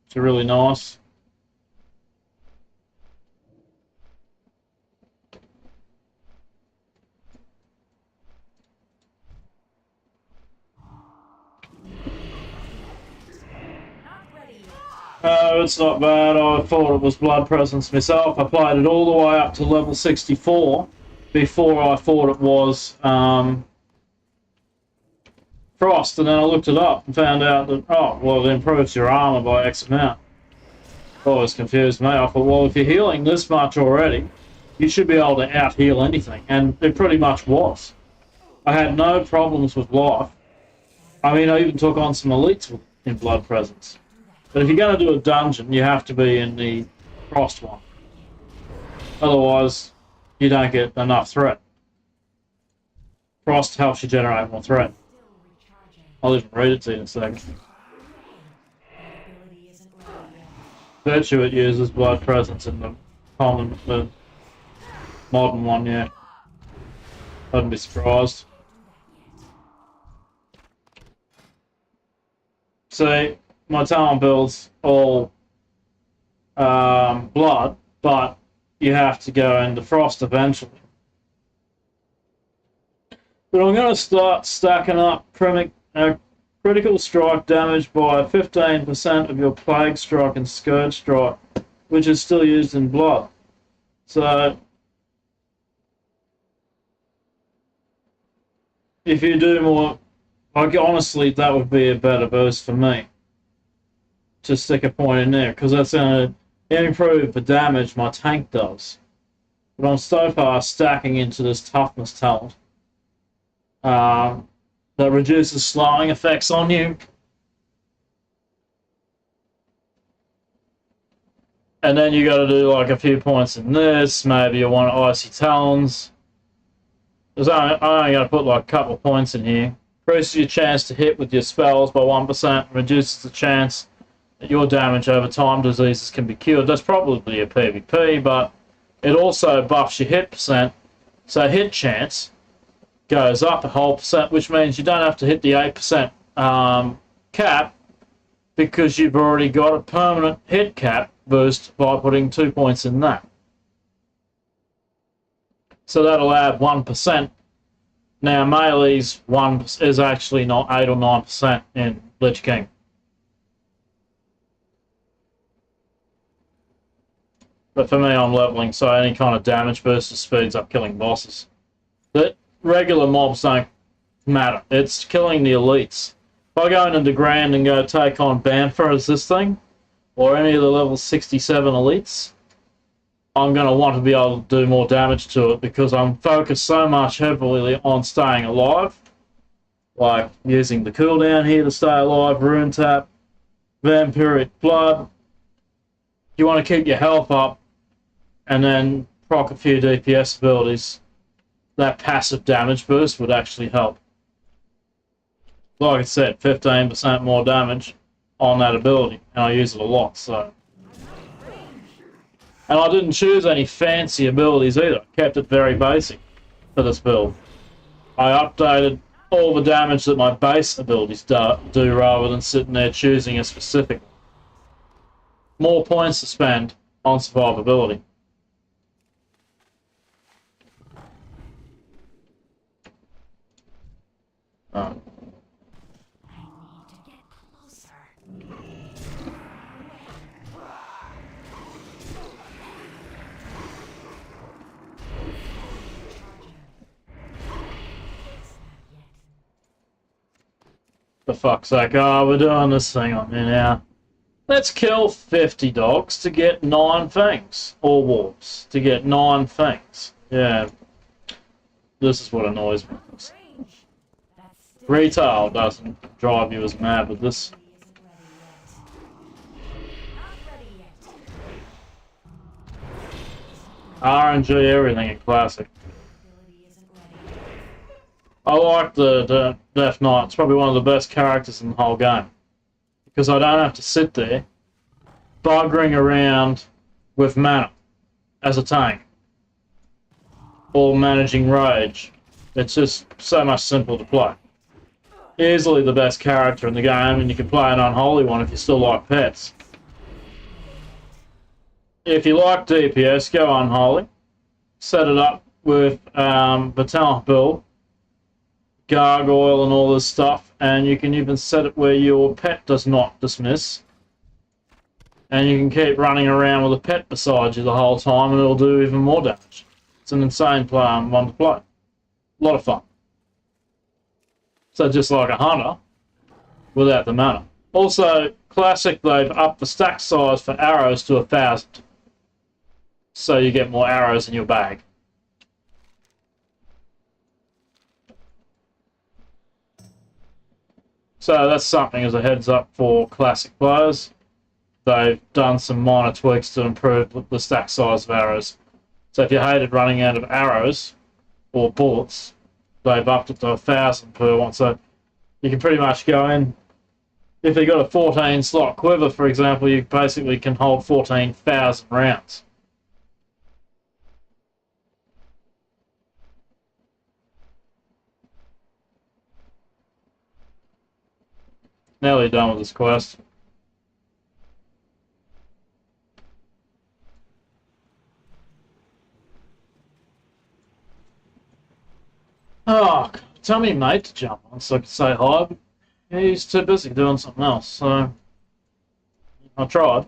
which are really nice. It's not bad. I thought it was blood presence myself. I played it all the way up to level 64 before I thought it was frost, and then I looked it up and found out that, oh, well, it improves your armor by X amount. Always confused me. I thought, well, if you're healing this much already, you should be able to out-heal anything, and it pretty much was. I had no problems with life. I mean, I even took on some elites in blood presence. But if you're going to do a dungeon, you have to be in the frost one. Otherwise, you don't get enough threat. Frost helps you generate more threat. I'll even read it to you in a second. Virtue it uses blood presence in the common, the modern one, yeah. Wouldn't be surprised. See, my talent build's all blood, but you have to go into frost eventually. But I'm going to start stacking up critical strike damage by 15% of your plague strike and scourge strike, which is still used in blood. So if you do more, like, honestly, that would be a better boost for me to stick a point in there, because that's going to improve the damage my tank does. But I'm so far stacking into this toughness talent that reduces slowing effects on you. And then you got to do like a few points in this. Maybe you want icy talons. I'm only going to put like a couple of points in here. Increases your chance to hit with your spells by 1%. Reduces the chance that your damage over time diseases can be cured. That's probably a PvP, but it also buffs your hit percent. So hit chance goes up a whole percent, which means you don't have to hit the 8% cap, because you've already got a permanent hit cap boost by putting 2 points in that. So that'll add 1%. Now melee's 1 is actually not 8 or 9% in Lich King. But for me, I'm leveling, so any kind of damage boost just speeds up killing bosses. The regular mobs don't matter. It's killing the elites. If I go into Grand and go take on Bamfer as this thing, or any of the level 67 elites, I'm going to want to be able to do more damage to it, because I'm focused so much heavily on staying alive, like using the cooldown here to stay alive, Rune Tap, Vampiric Blood. You want to keep your health up and then proc a few DPS abilities. That passive damage boost would actually help. Like I said, 15% more damage on that ability, and I use it a lot, so. And I didn't choose any fancy abilities either. I kept it very basic for this build. I updated all the damage that my base abilities do rather than sitting there choosing a specific. More points to spend on survivability. I need to get closer. For fuck's sake, oh, we're doing this thing on here now. Let's kill 50 dogs to get 9 things. Or wolves to get 9 things. Yeah. This is what annoys me. Retail doesn't drive you as mad with this. RNG everything in Classic. I like the Death Knight. It's probably one of the best characters in the whole game. Because I don't have to sit there buggering around with mana as a tank. Or managing rage. It's just so much simpler to play. Easily the best character in the game, and you can play an unholy one if you still like pets. If you like DPS, go unholy. Set it up with the talent build, gargoyle and all this stuff, and you can even set it where your pet does not dismiss. And you can keep running around with a pet beside you the whole time, and it'll do even more damage. It's an insane one to play. A lot of fun. So just like a hunter, without the mana. Also, Classic, they've upped the stack size for arrows to 1,000. So you get more arrows in your bag. So that's something as a heads up for Classic players. They've done some minor tweaks to improve the stack size of arrows. So if you hated running out of arrows or bullets, they've upped it to 1,000 per one. So you can pretty much go in. If you've got a 14 slot quiver, for example, you basically can hold 14,000 rounds. Nearly done with this quest. Oh, tell me mate to jump on so I could say hi, but he's too busy doing something else, so I tried.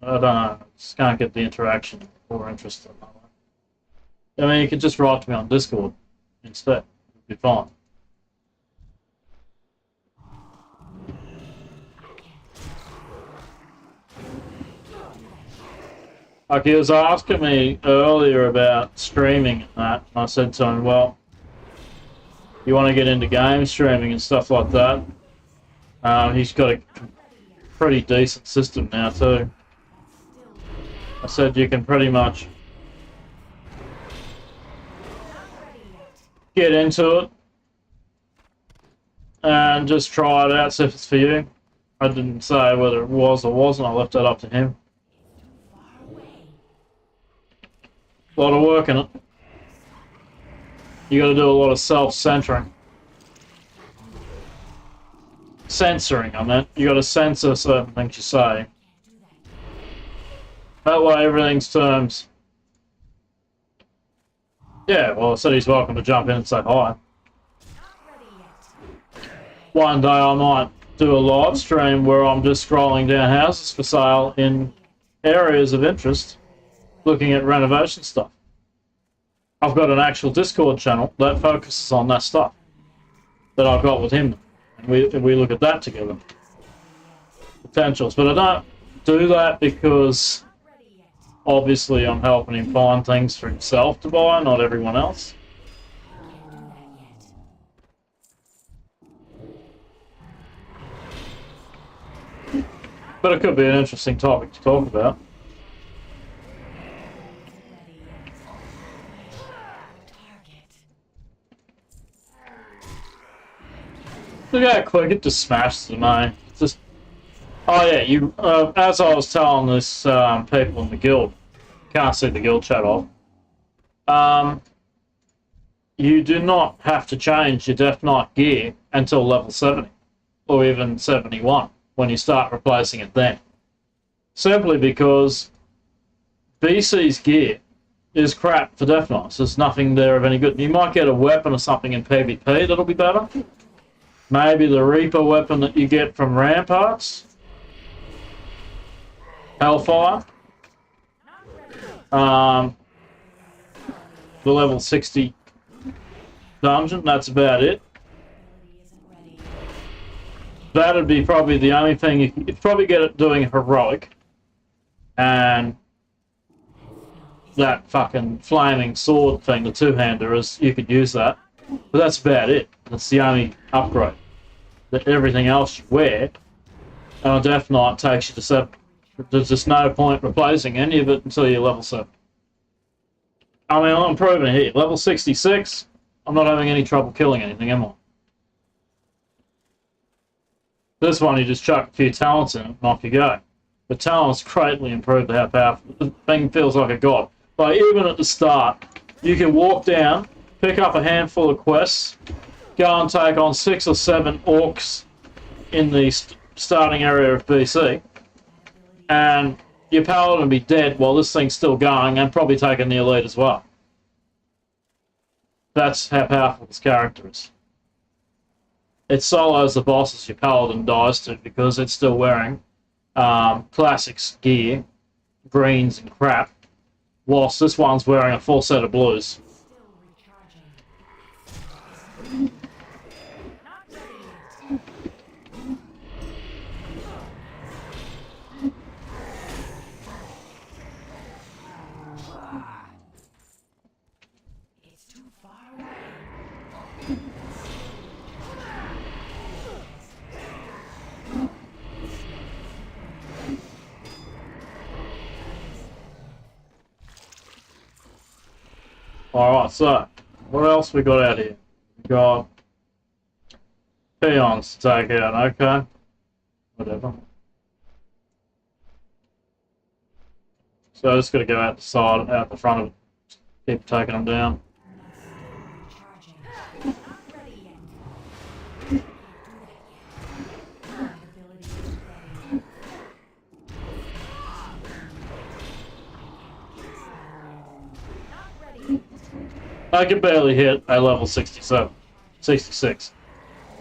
I don't know, just can't get the interaction or interest in that. I mean, you could just write to me on Discord instead. It'd be fine. Like, he was asking me earlier about streaming and that, and I said to him, well, you want to get into game streaming and stuff like that. He's got a pretty decent system now too. I said you can pretty much get into it and just try it out, see if it's for you. I didn't say whether it was or wasn't, I left that up to him. A lot of work in it. You got to do a lot of self-censoring. Censoring, I meant. You got to censor certain things you say. That way everything's terms. Yeah, well, I said he's welcome to jump in and say hi. One day I might do a live stream where I'm just scrolling down houses for sale in areas of interest, looking at renovation stuff. I've got an actual Discord channel that focuses on that stuff that I've got with him, and we look at that together. Potentials, but I don't do that because obviously I'm helping him find things for himself to buy, not everyone else. But it could be an interesting topic to talk about. Look how quick it just smashes them, eh? It's just... Oh yeah, you. As I was telling this people in the guild, can't see the guild chat off. You do not have to change your Death Knight gear until level 70, or even 71, when you start replacing it then. Simply because BC's gear is crap for Death Knights. There's nothing there of any good. You might get a weapon or something in PvP that'll be better. Maybe the Reaper weapon that you get from Ramparts. Hellfire. The level 60 dungeon, that's about it. that'd be probably the only thing. You'd probably get it doing heroic, and that fucking flaming sword thing, the two-hander, is you could use that. But that's about it. That's the only upgrade. That everything else you wear, and a Death Knight takes you to 7. There's just no point replacing any of it until you're level 7. I mean, I'm proving it here. Level 66, I'm not having any trouble killing anything, am I? This one, you just chuck a few talents in it and off you go. The talents greatly improve how powerful. The thing feels like a god. Like, even at the start, you can walk down, pick up a handful of quests, go and take on 6 or 7 orcs in the starting area of BC, and your paladin will be dead while this thing's still going, and probably taking the elite as well. That's how powerful this character is. It solos the bosses your paladin dies to because it's still wearing classics gear, greens and crap, whilst this one's wearing a full set of blues. Alright, so, what else we got out here? We got peons to take out, okay. Whatever. So just gotta go out the side, out the front of it. Keep taking them down. I can barely hit a level 67, 66.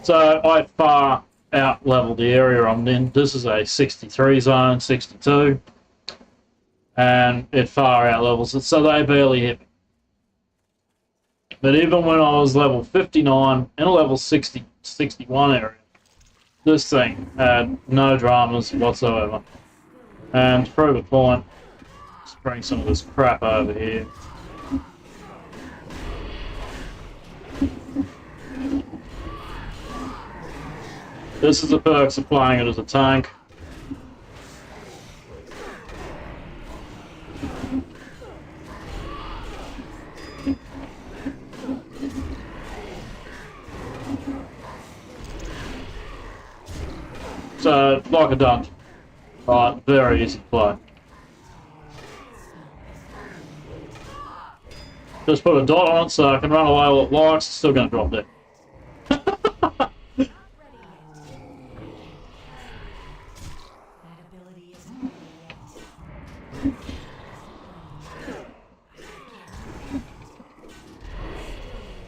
So I far out leveled the area I'm in. This is a 63 zone, 62. And it far out levels it, so they barely hit me. But even when I was level 59 in a level 60, 61 area, this thing had no dramas whatsoever. And to prove a point, let's bring some of this crap over here. This is the perks of playing it as a tank. So, like a dungeon. Right, very easy to play. Just put a dot on it so I can run away while it likes, it's still going to drop dead.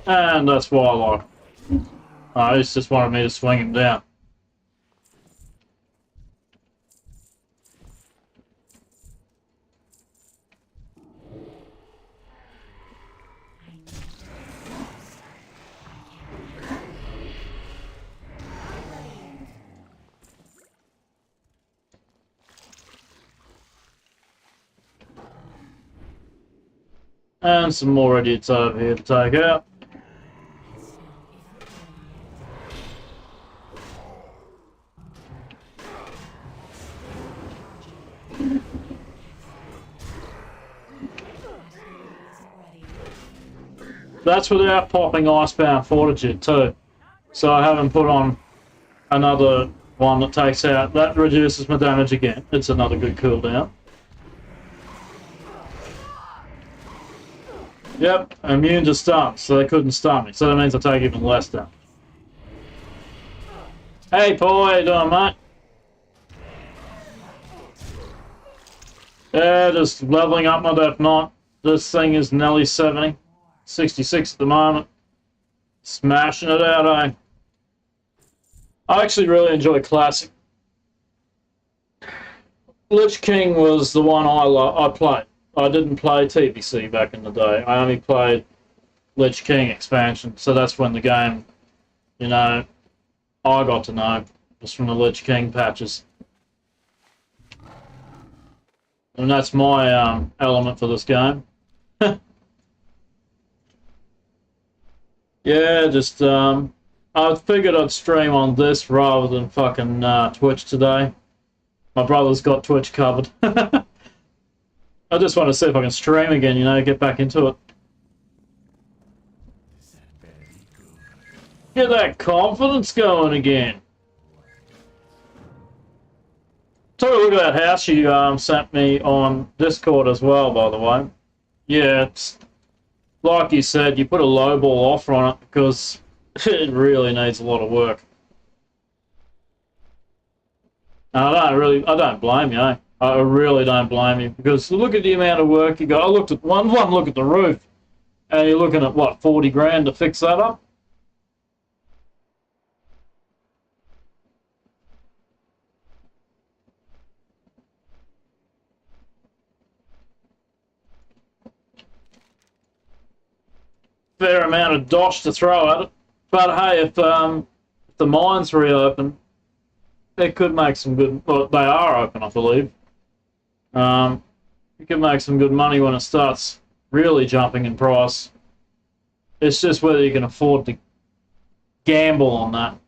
And that's why I like it. He's just wanted me to swing him down. And some more idiots over here to take out. That's without popping Icebound Fortitude too. So I haven't put on another one that takes out, that reduces my damage again. It's another good cooldown. Yep, immune to stuns, so they couldn't stun me. So that means I take even less damage. Hey Paul, how you doing, mate? Yeah, just leveling up my Death Knight. This thing is nearly 70. 66 at the moment. Smashing it out, eh? I actually really enjoy Classic. Lich King was the one I played. I didn't play TBC back in the day. I only played Lich King expansion, so that's when the game, you know, I got to know. just from the Lich King patches. And that's my element for this game. Yeah, just I figured I'd stream on this rather than fucking Twitch today. My brother's got Twitch covered. I just want to see if I can stream again, you know, get back into it. Get that confidence going again. Took a look at that house you sent me on Discord as well, by the way. Yeah, it's like you said, you put a low ball offer on it because it really needs a lot of work. And I don't blame you, eh? I really don't blame you, because look at the amount of work you got. I looked at one look at the roof, and you're looking at what, 40 grand to fix that up? Fair amount of dosh to throw at it. But hey, if the mines reopen, they could make some good. Well, they are open, I believe. You can make some good money when it starts really jumping in price. It's just whether you can afford to gamble on that.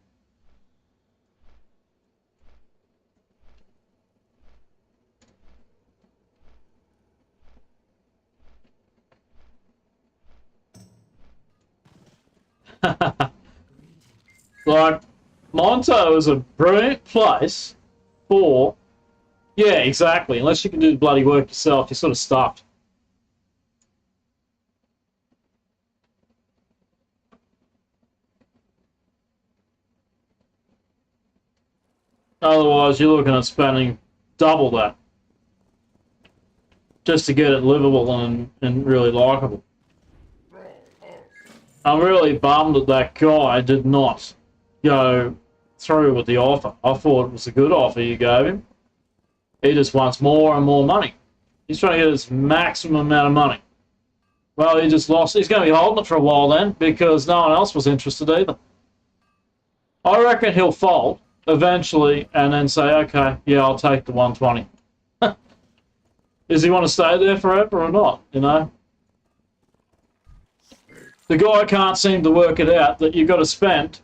Like, Monto is a brilliant place for... Yeah, exactly. Unless you can do the bloody work yourself, you're sort of stuffed. Otherwise, you're looking at spending double that just to get it livable and really likeable. I'm really bummed that that guy did not go through with the offer. I thought it was a good offer you gave him. He just wants more and more money. He's trying to get his maximum amount of money. Well, he just lost. He's going to be holding it for a while then, because no one else was interested either. I reckon he'll fold eventually and then say, okay, yeah, I'll take the 120. Does he want to stay there forever or not, you know? The guy can't seem to work it out that you've got to spend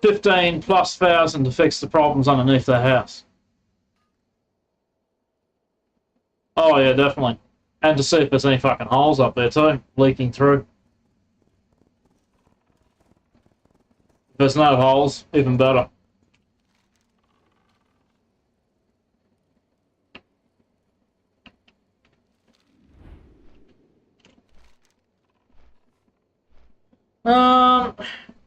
15,000+ to fix the problems underneath their house. Oh yeah, definitely. And to see if there's any fucking holes up there too, leaking through. If there's no holes, even better.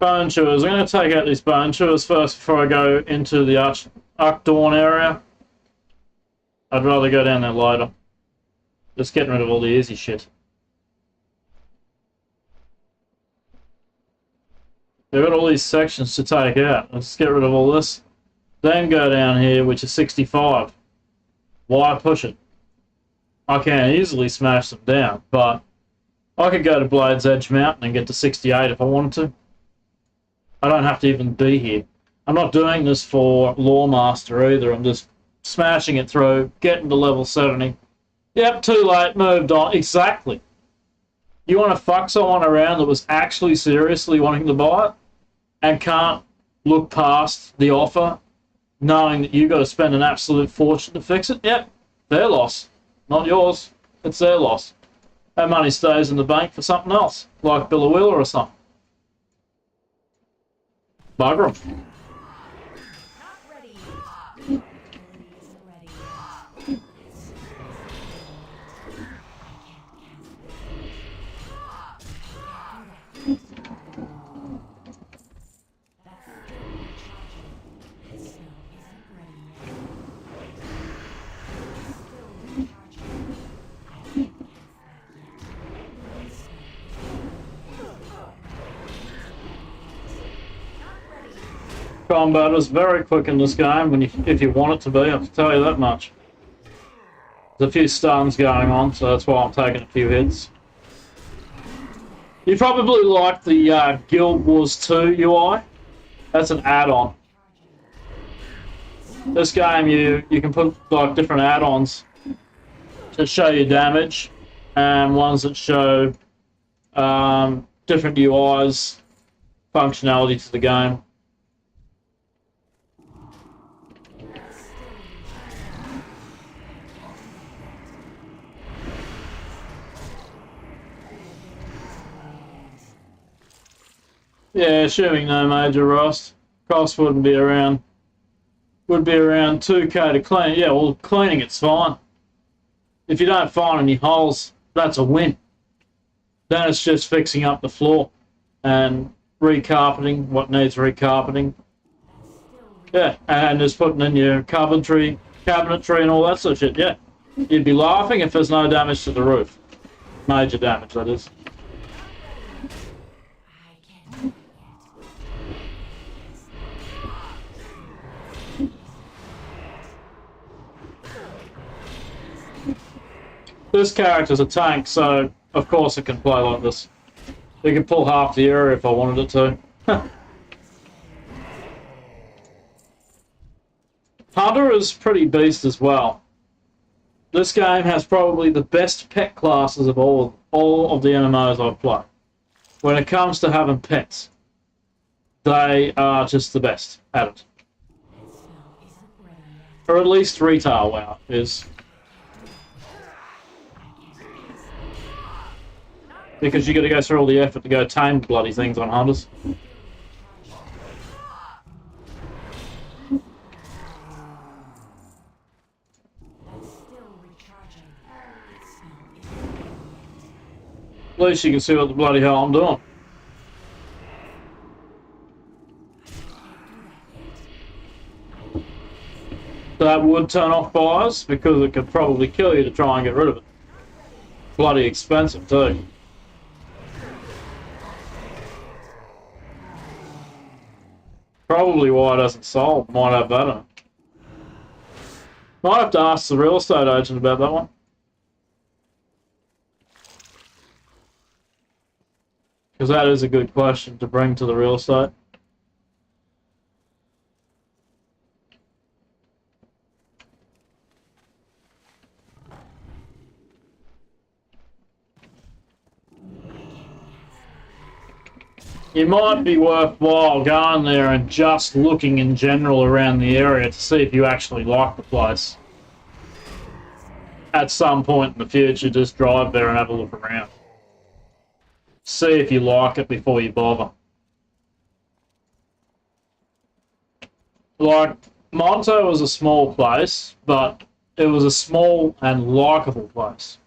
Bone chewers. I'm going to take out these bone chewers first before I go into the Archdorn area. I'd rather go down there later. Just getting rid of all the easy shit. They've got all these sections to take out. Let's get rid of all this. Then go down here, which is 65. Why push it? I can easily smash them down, but I could go to Blade's Edge Mountain and get to 68 if I wanted to. I don't have to even be here. I'm not doing this for Lawmaster either. I'm just smashing it through, getting to level 70. Yep, too late, moved on. Exactly. You want to fuck someone around that was actually seriously wanting to buy it and can't look past the offer, knowing that you've got to spend an absolute fortune to fix it? Yep, their loss. Not yours. It's their loss. That money stays in the bank for something else, like Billawilla or something. Bugger 'em. Not ready yet. Ability isn't ready yet. Combat is very quick in this game, when if you want it to be, I can tell you that much. There's a few stuns going on, so that's why I'm taking a few hits. You probably like the Guild Wars 2 UI. That's an add-on. This game, you can put like different add-ons to show you damage, and ones that show different UIs, functionality to the game. Yeah, assuming no major rust. Cost would be around 2K to clean. Yeah, well, cleaning it's fine. If you don't find any holes, that's a win. Then it's just fixing up the floor and recarpeting what needs recarpeting. Yeah, and just putting in your cabinetry and all that sort of shit. Yeah, you'd be laughing if there's no damage to the roof. Major damage, that is. This character's a tank, so of course it can play like this. It can pull half the area if I wanted it to. Hunter is pretty beast as well. This game has probably the best pet classes of all of the MMOs I've played. When it comes to having pets, they are just the best at it. Or at least retail WoW is. Because you got to go through all the effort to go tame bloody things on hunters. At least you can see what the bloody hell I'm doing. That would turn off fires because it could probably kill you to try and get rid of it. Bloody expensive too. Probably why it doesn't solve. Might have that in it. Might have to ask the real estate agent about that one. Because that is a good question to bring to the real estate. It might be worthwhile going there and just looking in general around the area to see if you actually like the place. At some point in the future, just drive there and have a look around. See if you like it before you bother. Like, Monto was a small place, but it was a small and likeable place.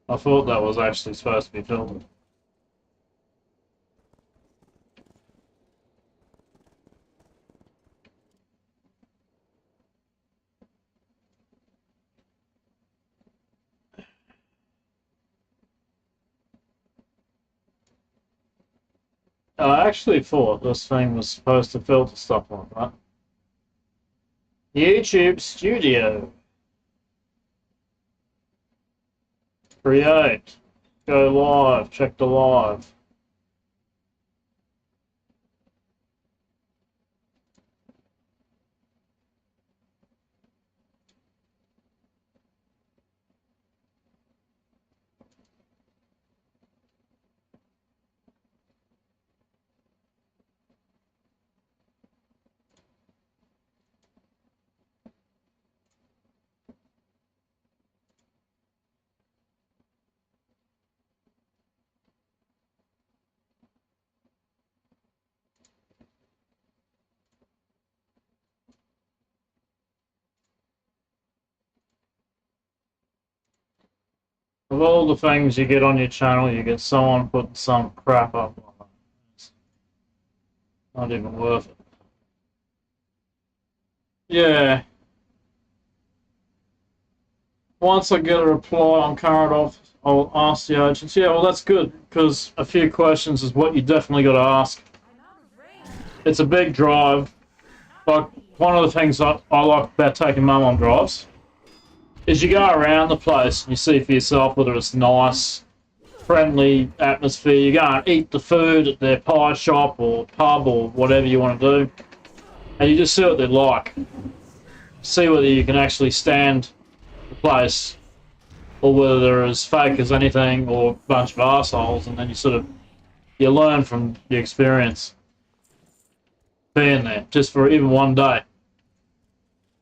I thought that was actually supposed to be filtered. I actually thought this thing was supposed to filter stuff like that. YouTube Studio. Create. Go live. Check the live. Of all the things you get on your channel, you get someone putting some crap up on it. It's not even worth it. Yeah. Once I get a reply on current office, I'll ask the agents. Yeah, well, that's good, because a few questions is what you definitely got to ask. It's a big drive. Like, one of the things I like about taking Mum on drives is you go around the place and you see for yourself whether it's nice, friendly atmosphere. You go and eat the food at their pie shop or pub or whatever you want to do, and you just see what they're like. See whether you can actually stand the place, or whether they're as fake as anything or a bunch of arseholes, and then you learn from the experience being there just for even one day.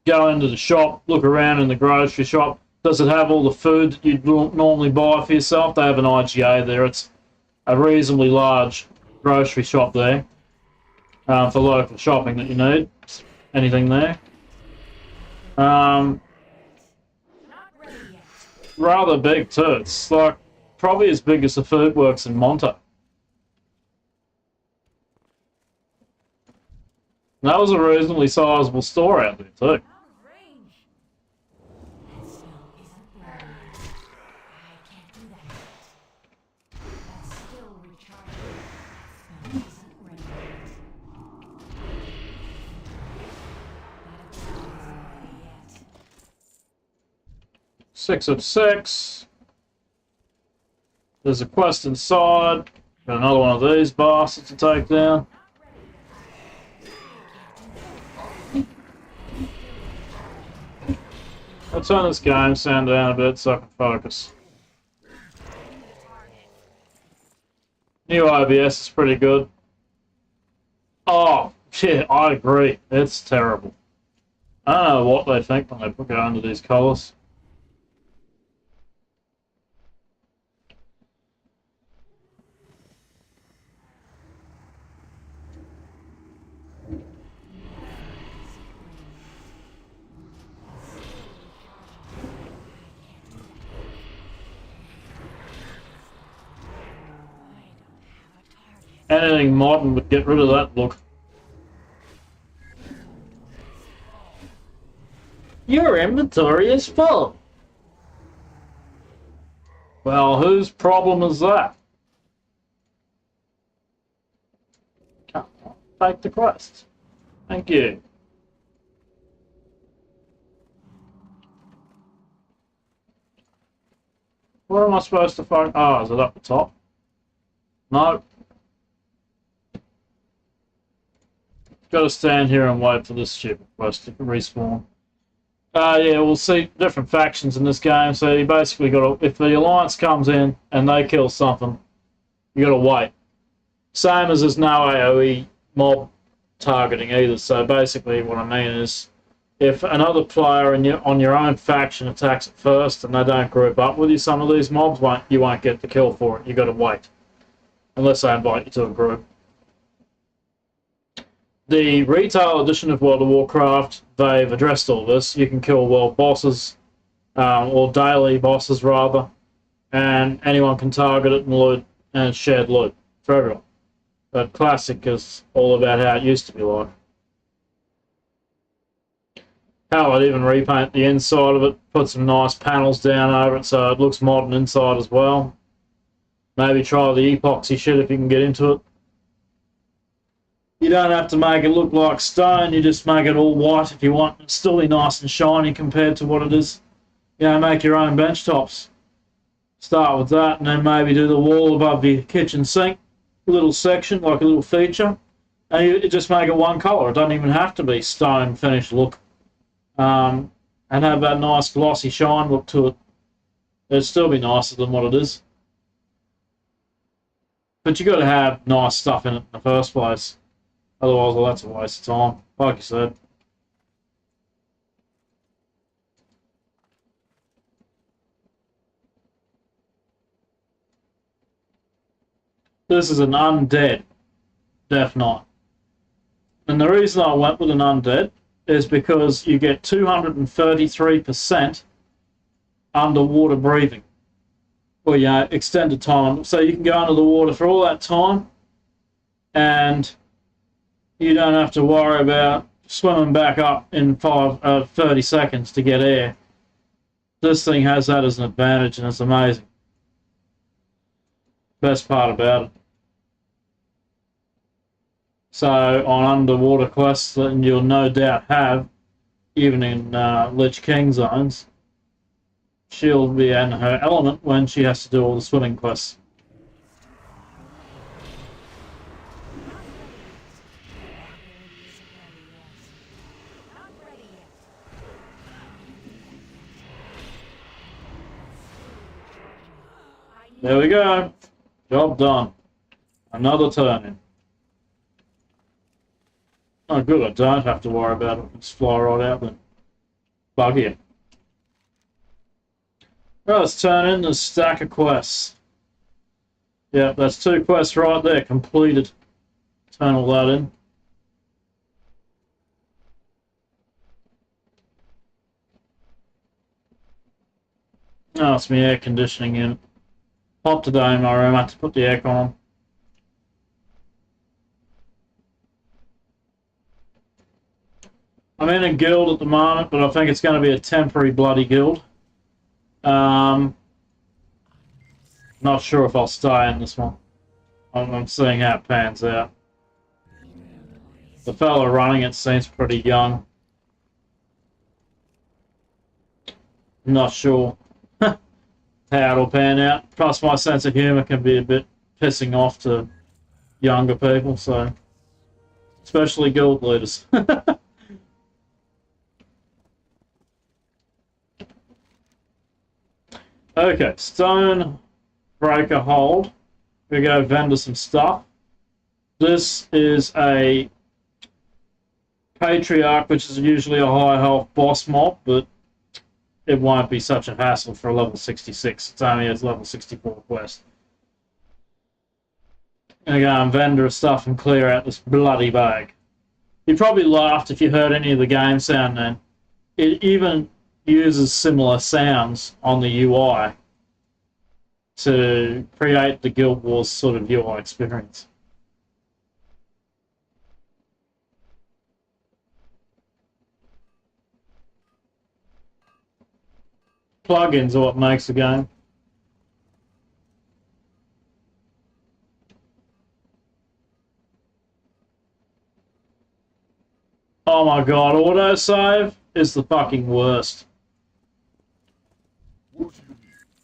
Go into the shop, look around in the grocery shop. Does it have all the food that you'd normally buy for yourself? They have an IGA there. It's a reasonably large grocery shop there for local shopping that you need. Anything there. Not ready yet. Rather big too. It's like probably as big as the food works in Monta. And that was a reasonably sizable store out there too. Out of range. That spell isn't ready yet. I can't do that yet. That's still recharging. That spell isn't ready yet. That ability isn't ready yet. 6 of 6. There's a quest inside. Got another one of these bastards to take down. I'll turn this game sound down a bit so I can focus. New OBS is pretty good. Oh, yeah, I agree. It's terrible. I don't know what they think when they go under these colours. Anything modern would get rid of that look. Your inventory is full. Well, whose problem is that? Come on, take the quest. Thank you. Where am I supposed to find? Oh, is it up the top? No. Got to stand here and wait for this stupid quest to respawn. Yeah, we'll see different factions in this game. So you basically got to, if the Alliance comes in and they kill something, you got to wait. Same as there's no AOE mob targeting either. So basically, what I mean is, if another player on your own faction attacks it first and they don't group up with you, some of these mobs you won't get the kill for it. You got to wait, unless they invite you to a group. The retail edition of World of Warcraft, they've addressed all this. You can kill world bosses, or daily bosses rather, and anyone can target it and loot, and it's shared loot for everyone. But Classic is all about how it used to be like. Hell, I'd even repaint the inside of it, put some nice panels down over it so it looks modern inside as well. Maybe try the epoxy shit if you can get into it. You don't have to make it look like stone, you just make it all white if you want. It'll still be nice and shiny compared to what it is. You know, make your own bench tops. Start with that and then maybe do the wall above the kitchen sink. A little section, like a little feature. And you just make it one colour. It doesn't even have to be stone finished look. And have that nice glossy shine look to it. It'd still be nicer than what it is. But you got to have nice stuff in it in the first place. Otherwise, well, that's a waste of time, like you said. This is an undead Death Knight. And the reason I went with an undead is because you get 233% underwater breathing. Well, yeah, extended time. So you can go under the water for all that time and you don't have to worry about swimming back up in 30 seconds to get air. This thing has that as an advantage, and it's amazing. Best part about it. So on underwater quests that you'll no doubt have, even in Lich King zones, she'll be in her element when she has to do all the swimming quests. There we go. Job done. Another turn in. Oh, good. I don't have to worry about it. Just fly right out then. Bug here. Right, let's turn in the stack of quests. Yeah, that's 2 quests right there, completed. Turn all that in. Oh, it's my air conditioning unit. Hot today in my room, I had to put the aircon on. I'm in a guild at the moment, but I think it's going to be a temporary bloody guild. Not sure if I'll stay in this one. I'm seeing how it pans out. The fella running it seems pretty young. Not sure how it'll pan out. Plus, my sense of humour can be a bit pissing off to younger people, so especially guild leaders. Okay, stone breaker hold. We go vendor some stuff. This is a patriarch, which is usually a high health boss mob, but it won't be such a hassle for a level 66. It's only a level 64 quest. I'm gonna go and vendor stuff and clear out this bloody bag. You probably laughed if you heard any of the game sound then. It even uses similar sounds on the UI to create the Guild Wars sort of UI experience. Plugins are what makes the game. Oh my god, autosave is the fucking worst.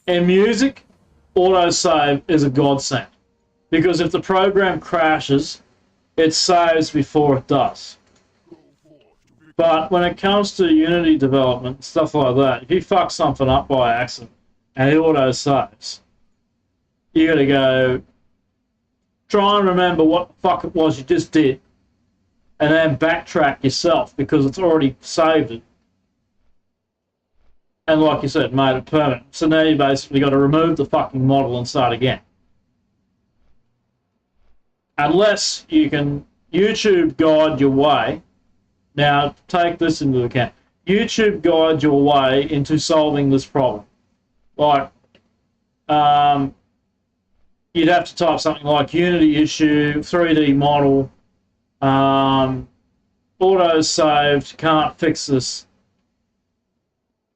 In music, autosave is a godsend. Because if the program crashes, it saves before it does. But when it comes to Unity development, stuff like that, if you fuck something up by accident and it autosaves, you gotta go try and remember what the fuck it was you just did and then backtrack yourself because it's already saved it. And like you said, made it permanent. So now you basically got to remove the fucking model and start again. Unless you can YouTube guide your way. Now, take this into account. YouTube guide your way into solving this problem. Like, you'd have to type something like Unity issue, 3D model, auto-saved, can't fix this.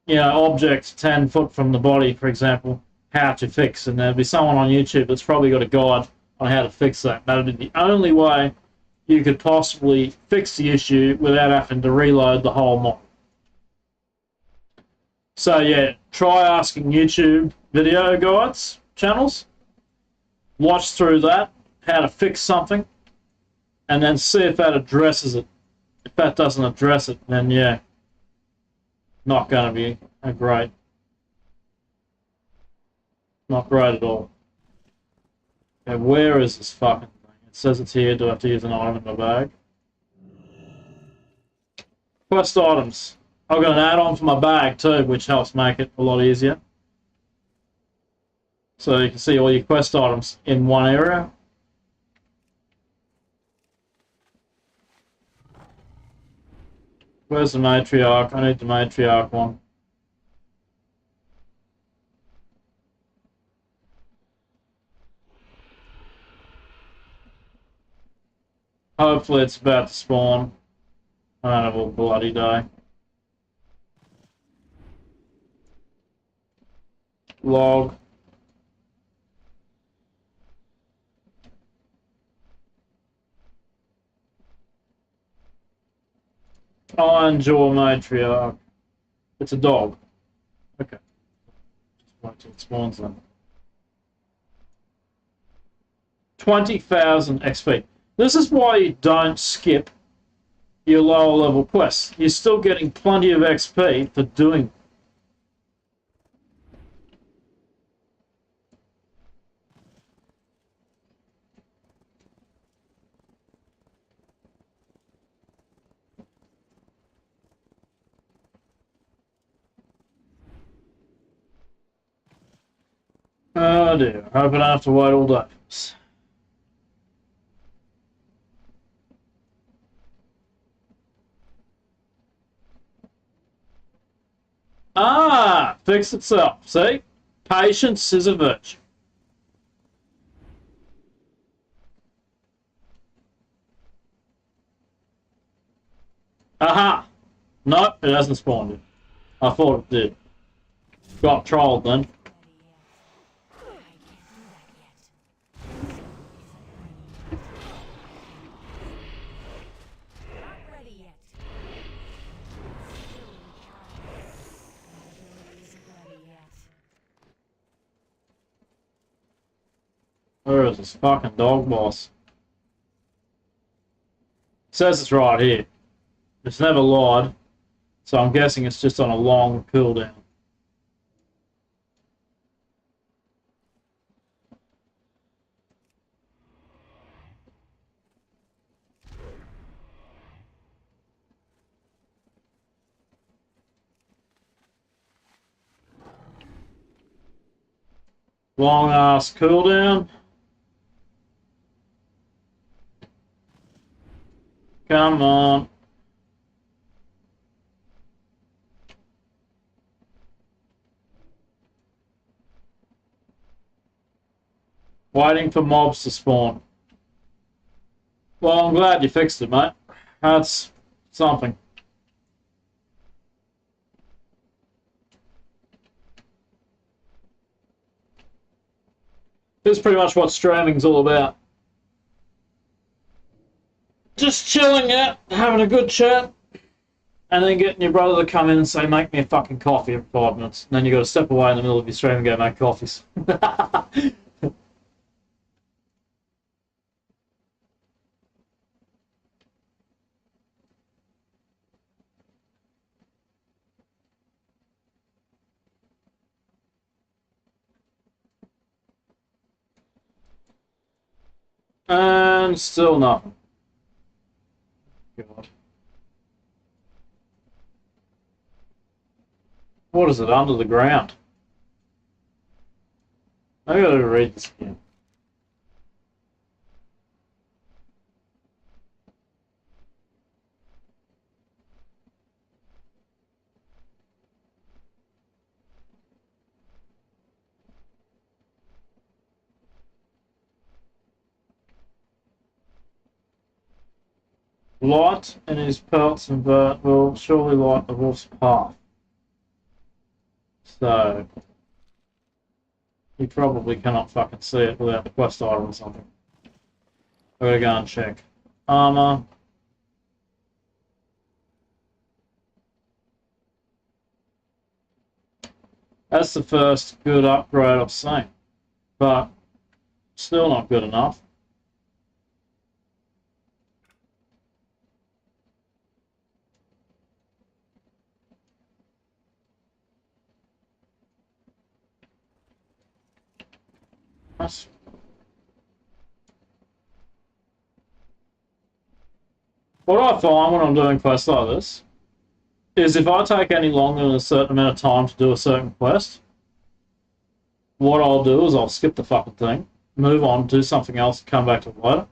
You know, object 10 foot from the body, for example, how to fix. And there'll be someone on YouTube that's probably got a guide on how to fix that. That'll be the only way you could possibly fix the issue without having to reload the whole model. So yeah, try asking YouTube video guides channels, watch through that, how to fix something, and then see if that addresses it. If that doesn't address it, then yeah, not going to be a great. Not great at all. Okay, where is this fucking thing? It says it's here. Do I have to use an item in my bag? Quest items. I've got an add-on for my bag too, which helps make it a lot easier. So you can see all your quest items in one area. Where's the matriarch? I need the matriarch one. Hopefully it's about to spawn. I don't have a bloody day. Log. Iron Jaw Matriarch. It's a dog. Okay. Just wait till it spawns then. 20,000 XP. This is why you don't skip your lower level quests. You're still getting plenty of XP for doing. Oh dear, I hope I don't have to wait all day for this. Ah, fix itself. See? Patience is a virtue. Aha! Nope, it hasn't spawned it. I thought it did. Got trolled then. Where is this fucking dog boss? It says it's right here. It's never lied, so I'm guessing it's just on a long cooldown. Long ass cooldown. Come on. Waiting for mobs to spawn. Well, I'm glad you fixed it, mate. That's something. This is pretty much what streaming's all about. Just chilling out, having a good chat, and then getting your brother to come in and say, make me a fucking coffee in 5 minutes. And then you got to step away in the middle of your stream and go make coffees. And still nothing. God. What is it, under the ground? I gotta read this again. Light in his pelts and vert will surely light the wolf's path. So, he probably cannot fucking see it without the quest item or something. I gotta go and check. Armor. That's the first good upgrade I've seen, but still not good enough. What I find when I'm doing quests like this is if I take any longer than a certain amount of time to do a certain quest, what I'll do is I'll skip the fucking thing, move on, do something else, and come back to it later.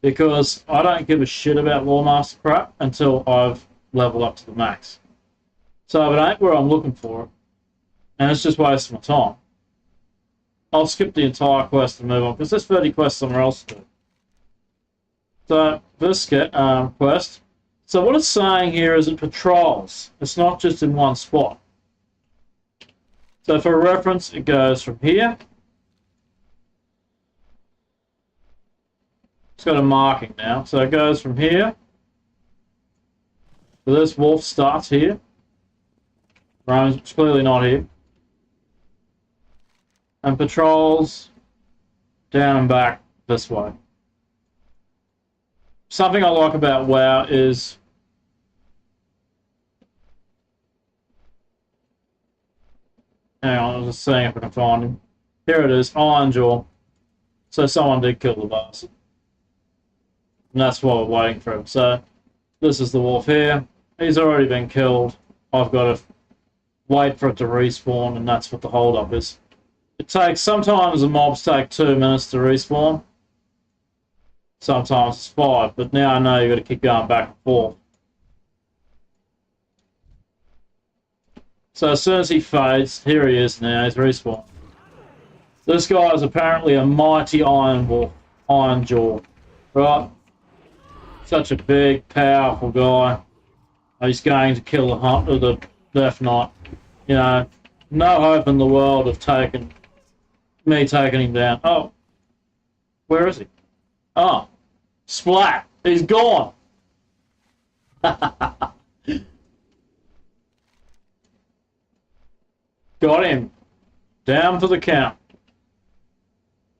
Because I don't give a shit about Lawmaster crap until I've leveled up to the max. So if it ain't where I'm looking for it, and it's just wasting my time, I'll skip the entire quest and move on, because there's 30 quests somewhere else to do. So, this quest, so what it's saying here is it patrols. It's not just in one spot. So for reference, it goes from here. It's got a marking now. So it goes from here. So this wolf starts here. Roams, it's clearly not here. And patrols down and back this way. Something I like about WoW is hang on, I'm just seeing if I can find him. Here it is, Iron Jaw. So someone did kill the bastard. And that's why we're waiting for him. So this is the wolf here. He's already been killed. I've got to wait for it to respawn, and that's what the hold up is. It takes, sometimes the mobs take 2 minutes to respawn. Sometimes it's 5, but now I know you've got to keep going back and forth. So as soon as he fades, here he is now, he's respawned. This guy is apparently a mighty Iron Jaw, right? Such a big, powerful guy. He's going to kill the Death Knight. You know, no hope in the world of taking him down. Oh, where is he? Oh, splat! He's gone. Got him. Down for the count.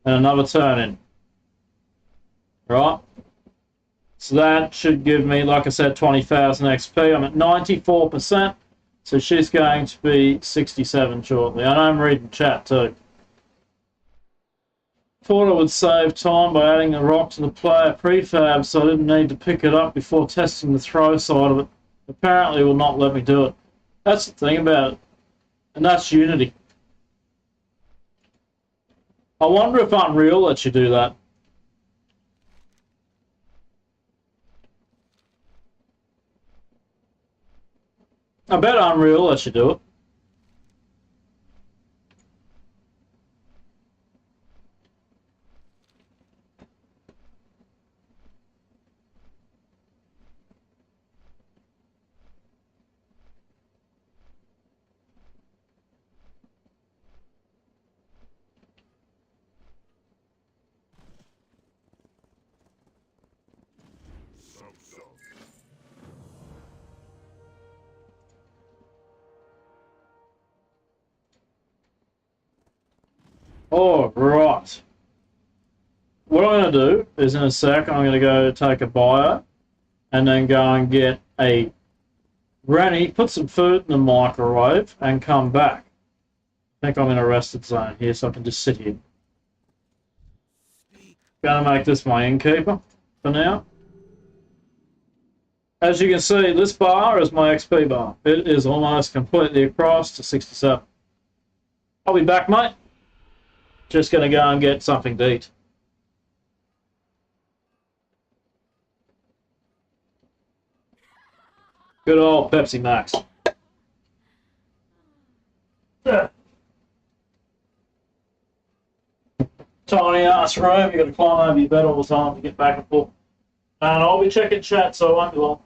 And another turn in. Right? So that should give me, like I said, 20,000 XP. I'm at 94%. So she's going to be 67 shortly. I know I'm reading chat too. Thought I would save time by adding the rock to the player prefab so I didn't need to pick it up before testing the throw side of it. Apparently it will not let me do it. That's the thing about it. And that's Unity. I wonder if Unreal lets you do that. I bet Unreal lets you do it. So. Oh, right. What I'm going to do is in a sec, I'm going to go take a bio and then go and get a Rennie, put some food in the microwave and come back. I think I'm in a rested zone here, so I can just sit here. Gonna make this my innkeeper for now. As you can see, this bar is my XP bar. It is almost completely across to 67. I'll be back, mate. Just gonna go and get something to eat. Good old Pepsi Max. Tiny ass room, you gotta climb over your bed all the time to get back and forth. And I'll be checking chat, so it won't be long.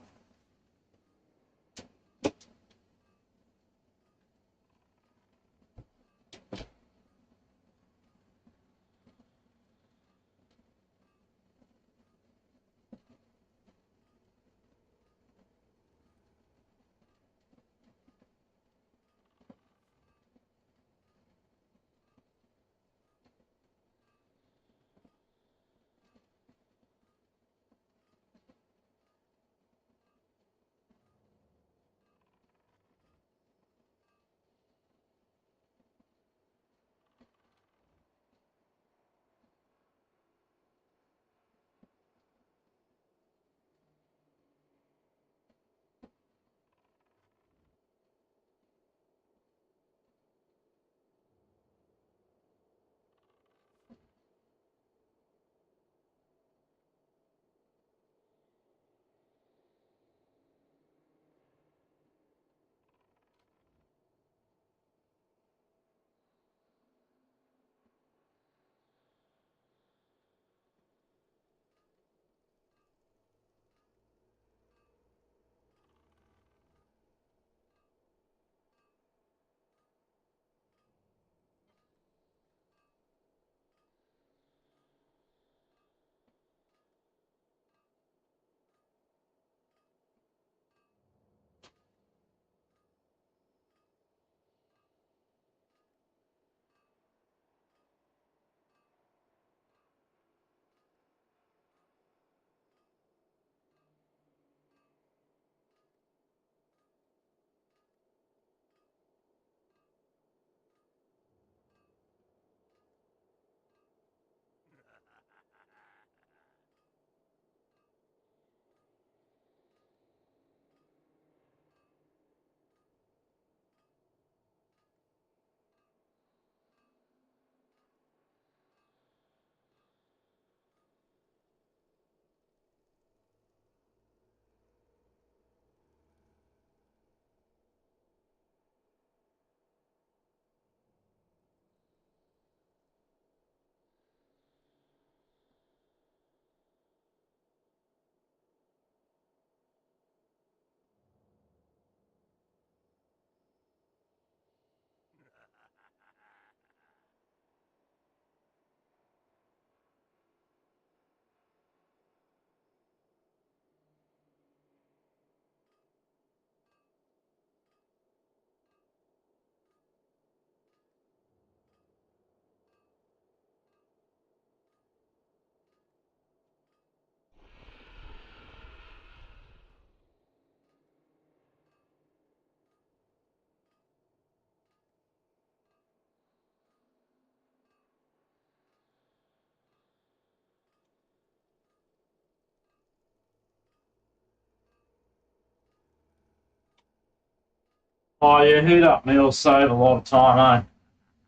Oh yeah, heat up meals save a lot of time, eh?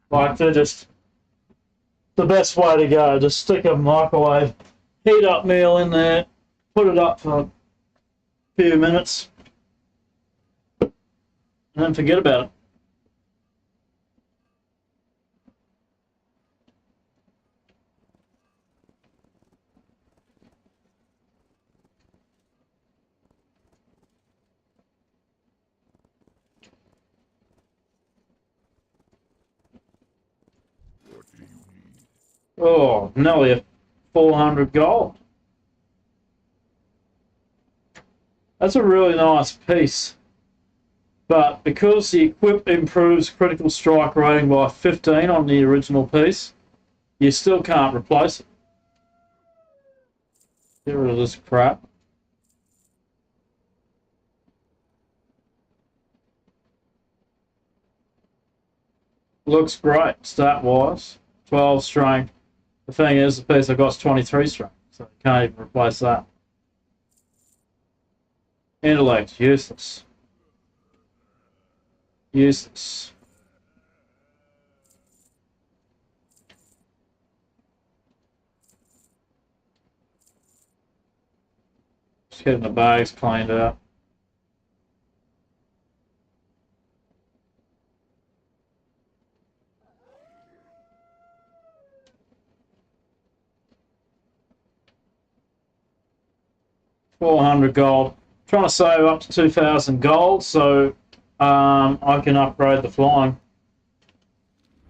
Like they're just the best way to go. Just stick a microwave heat up meal in there, put it up for a few minutes, and then forget about it. What do you need? Oh, nearly a 400 gold. That's a really nice piece. But because the equip improves critical strike rating by 15 on the original piece, you still can't replace it. Get rid of this crap. Looks great, stat-wise. 12 strength. The thing is, the piece I got's 23 strength, so you can't even replace that. Intellect, useless. Useless. Just getting the bags cleaned out. $400 gold. Trying to save up to 2,000 gold so I can upgrade the flying.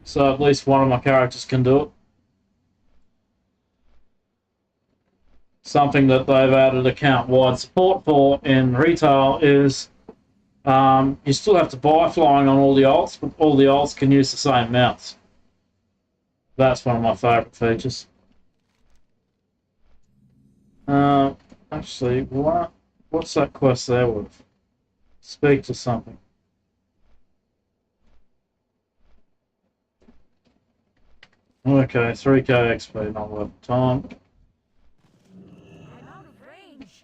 So at least one of my characters can do it. Something that they've added account-wide support for in retail is you still have to buy flying on all the alts, but all the alts can use the same mounts. That's one of my favourite features. Actually, what's that quest there with? Speak to something. Okay, 3k XP, not worth the time. I'm out of range.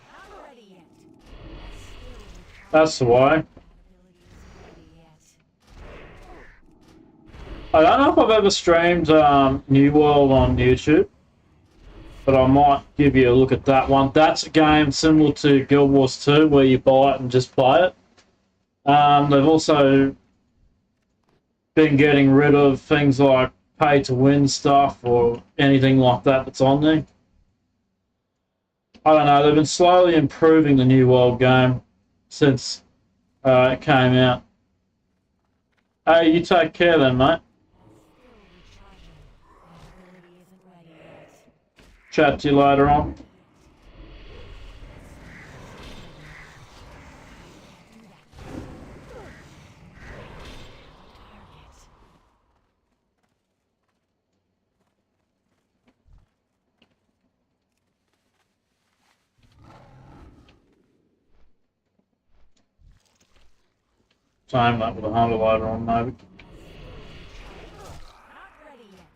Not ready yet. That's the way. Ability isn't ready yet. I don't know if I've ever streamed New World on YouTube, but I might give you a look at that one. That's a game similar to Guild Wars 2 where you buy it and just play it. They've also been getting rid of things like pay to win stuff or anything like that that's on there. I don't know, they've been slowly improving the New World game since it came out. Hey, you take care then, mate. Ability isn't ready yet. Chat to you later on. Time that with a hunter later on, maybe. Not ready yet.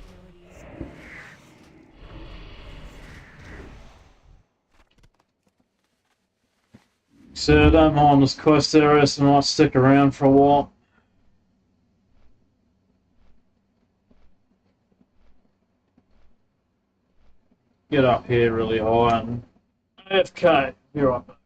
Ability isn't ready yet. So I don't mind this quest area, so I might stick around for a while. Get up here really high and AFK. Be right back.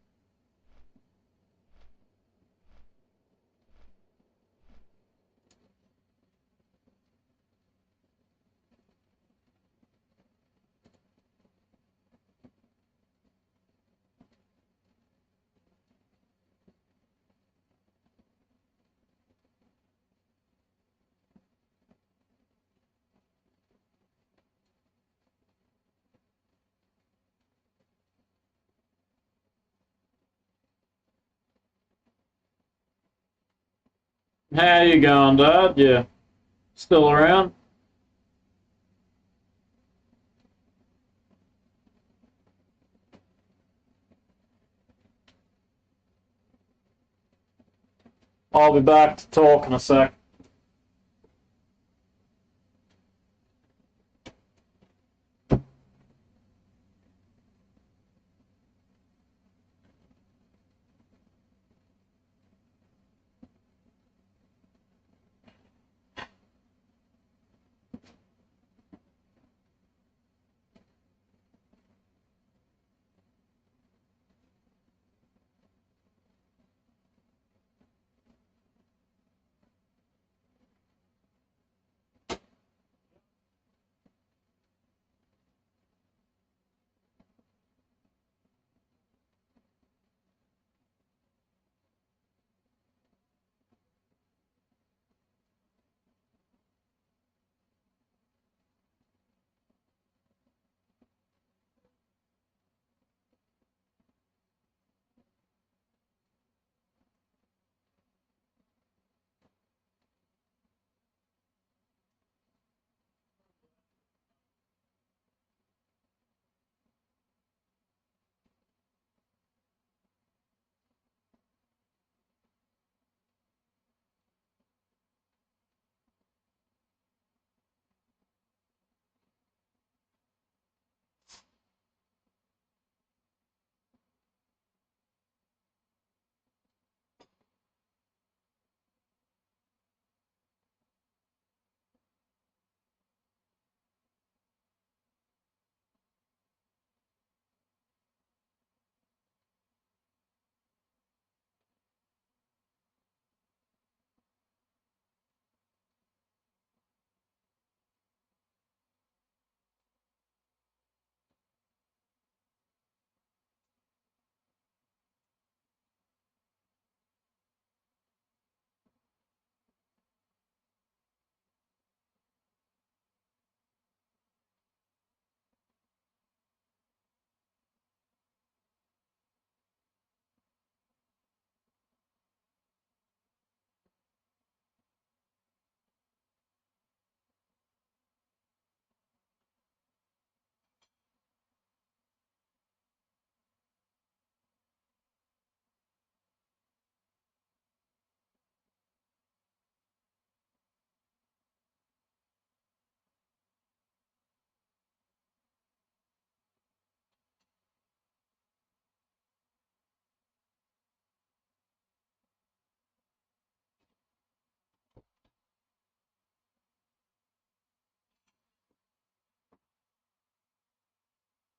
How you going, Dad? Yeah. Still around? I'll be back to talk in a sec.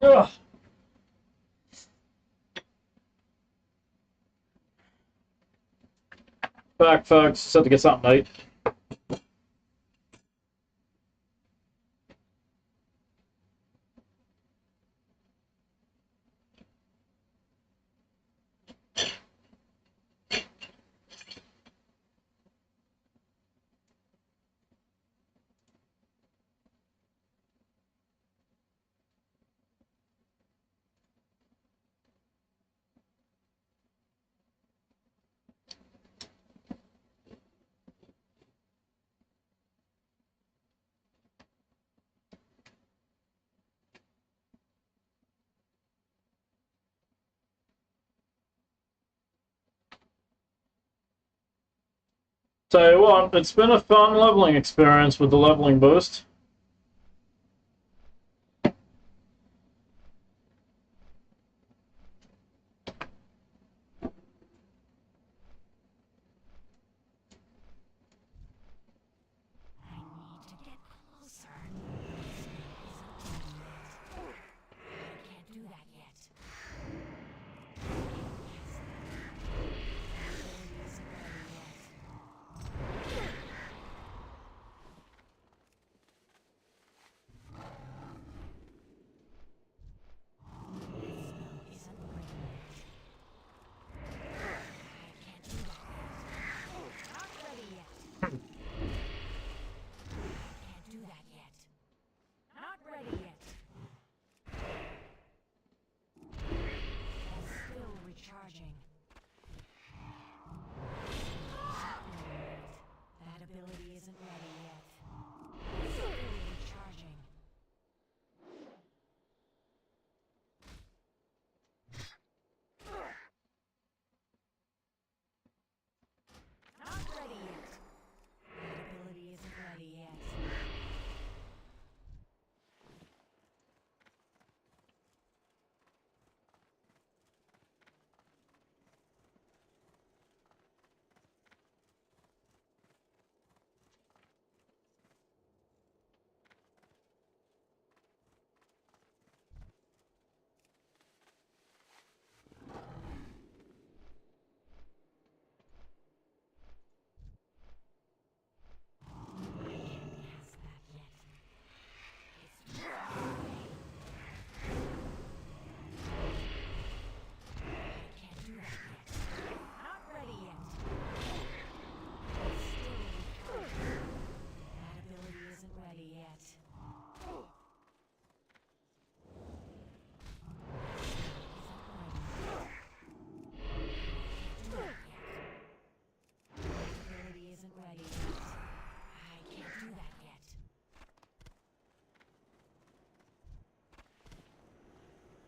Ugh. Back, folks. Just had to get something to eat. Tell you what, it's been a fun leveling experience with the leveling boost. I need to get closer. I can't do that yet.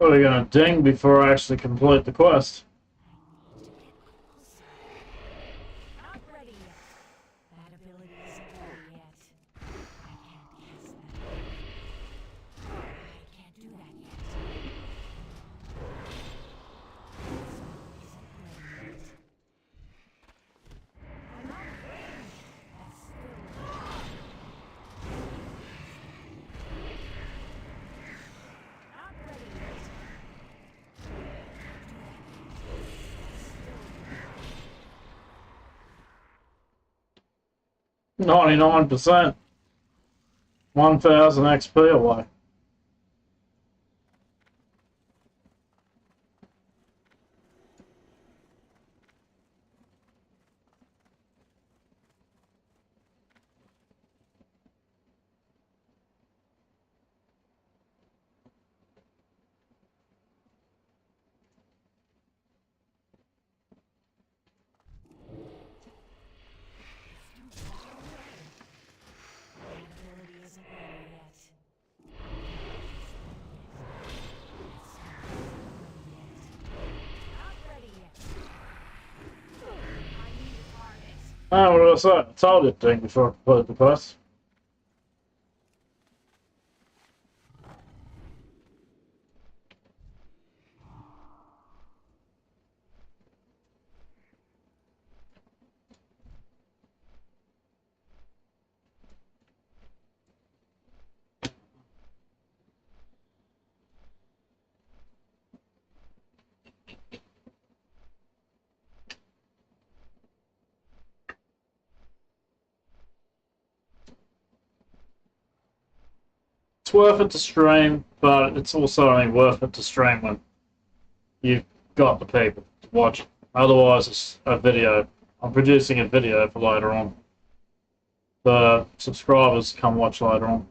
Probably gonna ding before I actually complete the quest. Not ready yet. That ability isn't ready yet. I can't cast that. I can't do that yet. Isn't ready yet. I'm not ready. That's still not ready yet. 99%. 1000 XP away. That ability isn't ready yet. Not ready yet. I need to harness. Ah, what did I say? I told you to ding before I complete the quest. It's worth it to stream, but it's also only worth it to stream when you've got the people to watch it. Otherwise, it's a video. I'm producing a video for later on. The subscribers come watch later on.